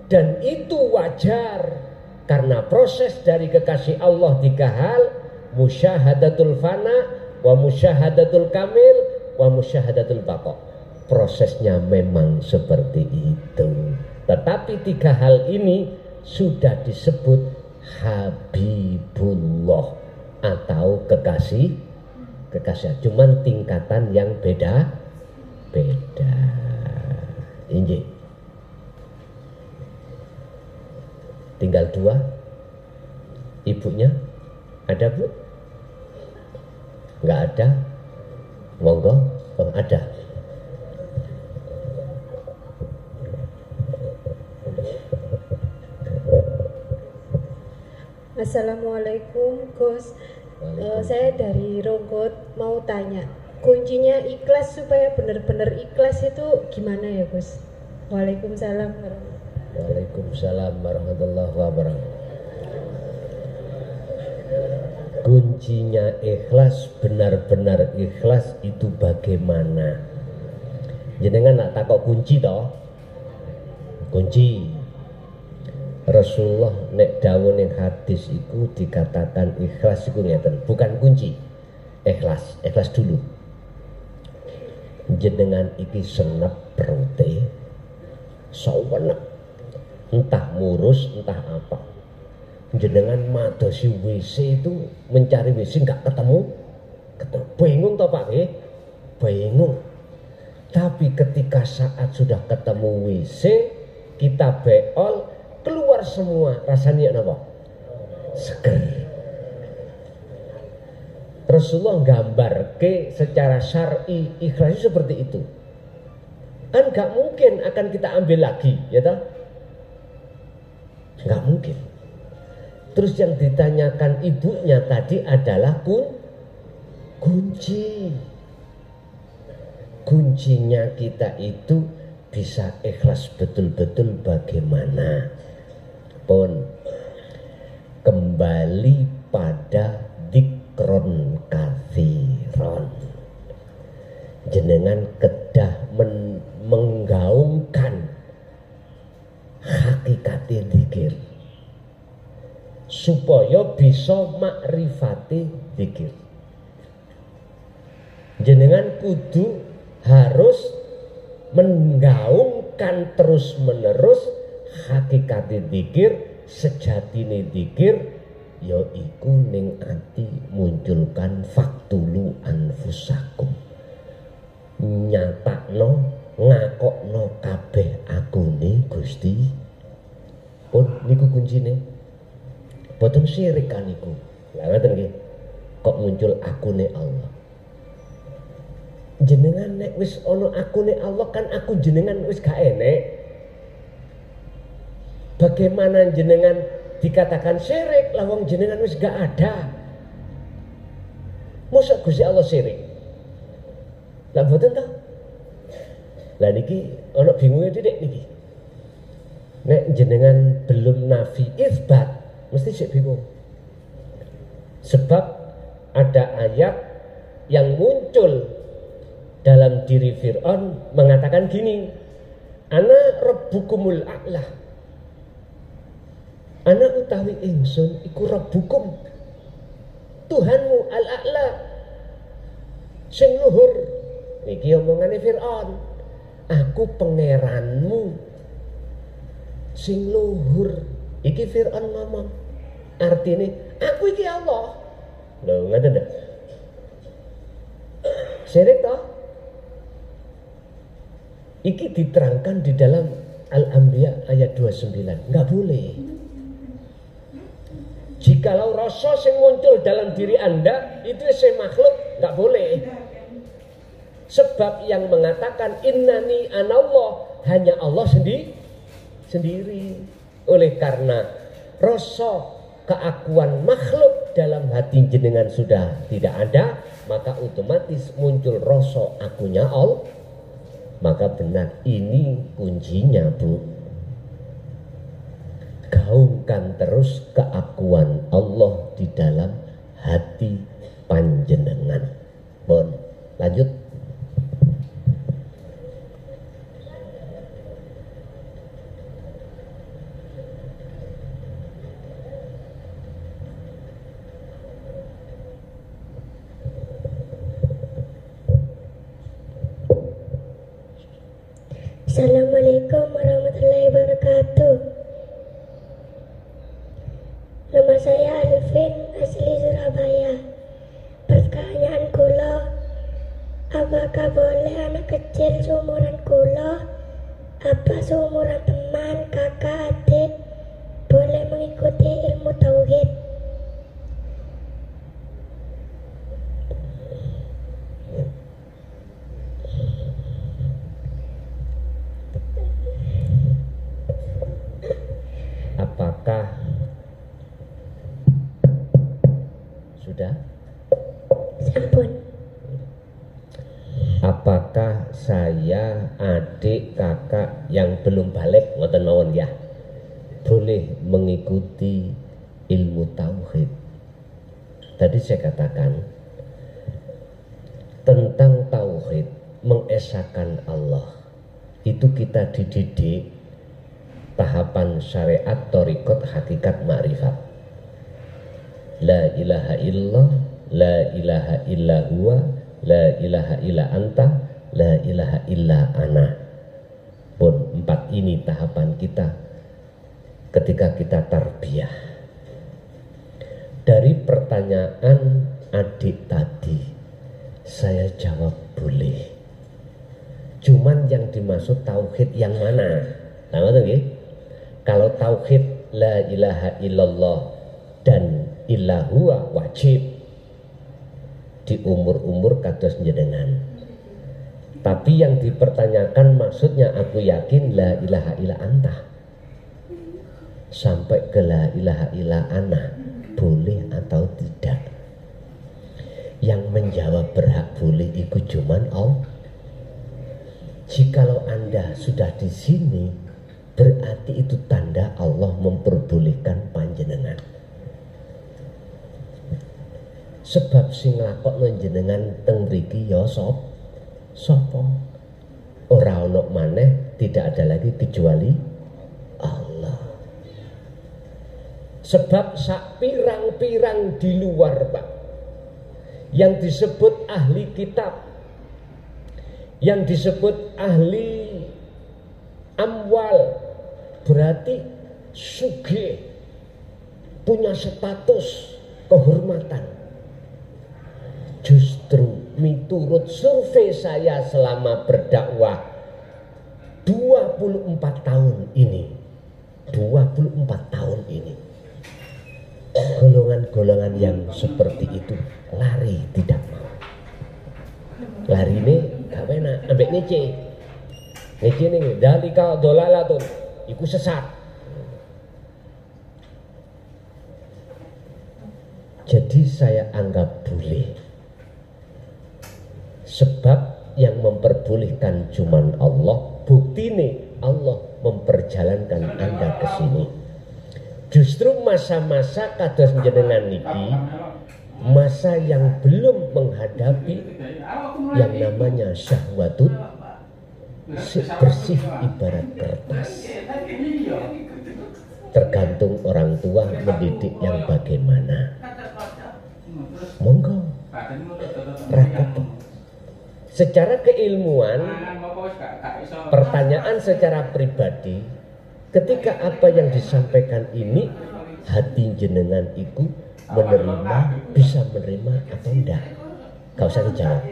dan itu wajar karena proses dari kekasih Allah 3 hal, musyahadatul fana, wa musyahadatul kamil, wa musyahadatul baqa. Prosesnya memang seperti itu. Tetapi 3 hal ini sudah disebut Habibullah atau kekasih, cuman tingkatan yang beda. Injih. Tinggal 2. Ibunya ada Bu? Enggak ada? Monggo. Oh, ada. Assalamualaikum Gus. Saya dari Ronggot mau tanya, kuncinya ikhlas supaya benar-benar ikhlas itu gimana ya Gus? Waalaikumsalam. Waalaikumsalam warahmatullahi wabarakatuh. Kuncinya ikhlas, benar-benar ikhlas itu bagaimana? Jenengan nak takok kunci toh? Kunci. Rasulullah nek dawuh ning hadis iku dikatakan ikhlas iku ngeten, bukan kunci. Ikhlas dulu. Jenengan iki senep perute, sawenek. Entah murus, entah apa. Jenengan madosi WC itu mencari WC enggak ketemu. Bingung toh Pak nggih? Bingung. Tapi ketika saat sudah ketemu WC, kita beol, keluar semua, rasanya apa? Seger. Rasulullah gambar ke secara syar'i ikhlas seperti itu. Kan gak mungkin akan kita ambil lagi, ya toh? Gak mungkin. Terus yang ditanyakan ibunya tadi adalah kunci. Kuncinya kita itu bisa ikhlas betul-betul bagaimana? Pun kembali pada dikron kathiron. Jenengan kedah menggaungkan hakikati dzikir supaya bisa makrifati dzikir. Jenengan kudu harus menggaungkan terus menerus hakikati dzikir, sejatine dzikir yaiku ning ati munculkan faktulu anfusakum, nyatakno ngakokno kabeh akune Gusti. Oh niku kuncine, boten syirik kan niku. Lah ngoten nggih, kok muncul akune Allah. Jenengan nek wis ana akune Allah kan aku jenengan wis gak enek. Bagaimana jenengan dikatakan syirik lah wong jenengan wis gak ada. Mosok Gusti Allah syirik? Lah mboten ta? Lah niki ana bingunge titik niki. Nek jenengan belum nafi isbat mesti sik bingung. Sebab ada ayat yang muncul dalam diri Fir'aun mengatakan gini, ana rabbukumul a'la, ana utawi ingsun iku rabbukum, Tuhanmu al-a'la sing luhur. Niki omongane Fir'aun, aku pangeranmu sing luhur. Iki Fir'aun ngomong, artine aku iki Allah. Lho ngoten ta? Syirik toh? Iki diterangkan di dalam Al-Anbiya ayat 29. Enggak boleh. Jikalau rasa yang muncul dalam diri Anda itu saya makhluk, enggak boleh. Sebab yang mengatakan innani anallah hanya Allah sendiri. Oleh karena rasa keakuan makhluk dalam hati jenengan sudah tidak ada, maka otomatis muncul rasa akunya Allah. Maka benar ini kuncinya, Bu. Gaungkan terus keakuan Allah di dalam hati panjenengan. Bon, lanjut. Assalamualaikum warahmatullahi wabarakatuh. Nama saya Alvin, asli Surabaya. Pertanyaan kula, apakah boleh anak kecil seumuran kula, apa seumuran teman, kakak, adik, boleh mengikuti ilmu tauhid? Apakah sudah? Sampun. Apakah saya, adik, kakak yang belum balik, ngoten mawon ya, boleh mengikuti ilmu tauhid? Tadi saya katakan tentang tauhid, mengesahkan Allah. Itu kita dididik tahapan syariat, thariqat, hakikat, ma'rifat. La ilaha illallah, la ilaha illa huwa, la ilaha illa anta, la ilaha illa ana. Pun 4 ini tahapan kita ketika kita tarbiyah. Dari pertanyaan adik tadi, saya jawab boleh. Cuman yang dimaksud tauhid yang mana? Nah, nggih. Kalau tauhid la ilaha illallah dan illa huwa wajib. di umur-umur kados jenengan. Tapi yang dipertanyakan maksudnya aku yakin la ilaha illa anta. Sampai ke la ilaha illa ana, boleh atau tidak? Yang menjawab berhak boleh itu cuman Allah. Jikalau Anda sudah di sini, berarti itu tanda Allah memperbolehkan panjenengan. Sebab sing nglakokno jenengan teng mriki ya sapa? Ora ono maneh, tidak ada lagi kecuali Allah. Sebab sak pirang-pirang di luar, Pak, yang disebut ahli kitab, yang disebut ahli amwal, berarti sugih, punya status kehormatan. Justru miturut survei saya selama berdakwah 24 tahun ini, golongan-golongan yang seperti itu lari tidak mau. Lari ini gak enak, ambek ngece ini dalika dolalatun, iku sesat. Jadi saya anggap boleh. Sebab yang memperbolehkan cuman Allah. Bukti nih Allah memperjalankan Anda ke sini. Justru masa-masa kados jenengan niki, masa yang belum menghadapi yang namanya syahwatut bersih ibarat kertas. Tergantung orang tua mendidik yang bagaimana. Monggo rakyat. Secara keilmuan, pertanyaan secara pribadi, ketika apa yang disampaikan ini hati jenengan itu menerima, bisa menerima atau enggak? Gak usah dijawab.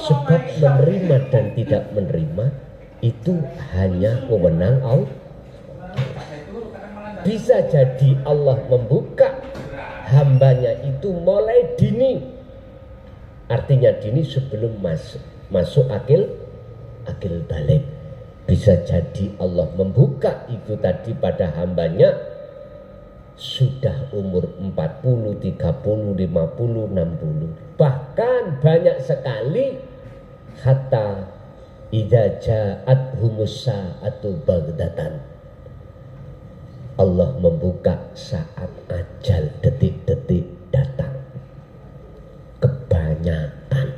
Sebab menerima dan tidak menerima itu hanya wewenang Allah. Bisa jadi Allah membuka hambanya itu mulai dini. Artinya dini sebelum masuk akil balik. Bisa jadi Allah membuka itu tadi pada hambanya sudah umur 40, 30, 50, 60. Bahkan banyak sekali hatta idza ja'athumus sa'atu baghdatan. Allah membuka saat ajal detik-detik datang. Kebanyakan.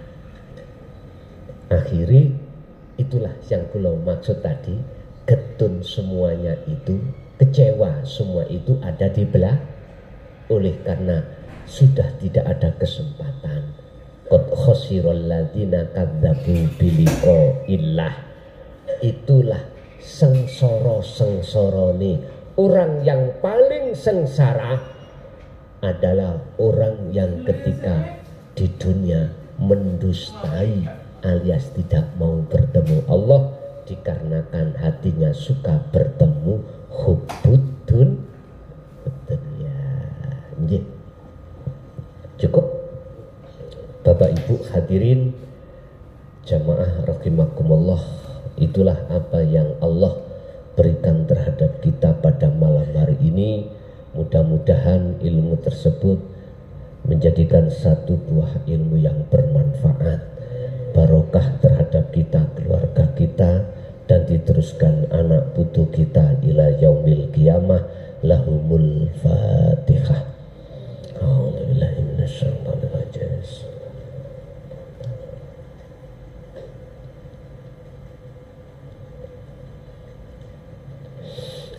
Akhirnya itulah yang kula maksud tadi, getun semuanya itu, kecewa semua itu ada di belah. Oleh karena sudah tidak ada kesempatan. Qad khasiral ladzina kadzdzabu biliqa'illah. Itulah sengsara-sengsorane orang yang paling sengsara adalah orang yang ketika di dunia mendustai alias tidak mau bertemu Allah dikarenakan hatinya suka bertemu hubbud dunya. Cukup Bapak Ibu hadirin jamaah rahimakumullah, itulah apa yang Allah berikan terhadap kita pada malam hari ini. Mudah-mudahan ilmu tersebut menjadikan satu buah ilmu yang bermanfaat, barokah terhadap kita, keluarga kita, dan diteruskan anak putu kita ila yaumil qiyamah. Lahumul Fatihah. A'udzubillahi minasyaitonir rajim.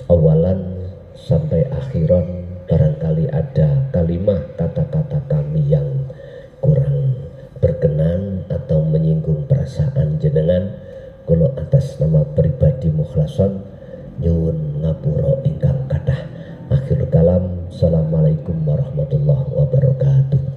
Awalan sampai akhiran barangkali ada kalimah kata-kata kami yang kurang berkenan atau menyinggung perasaan jenengan, kalau atas nama pribadi mukhlason nyuwun ngapura ingkang kathah. Akhirul kalam, assalamualaikum warahmatullahi wabarakatuh.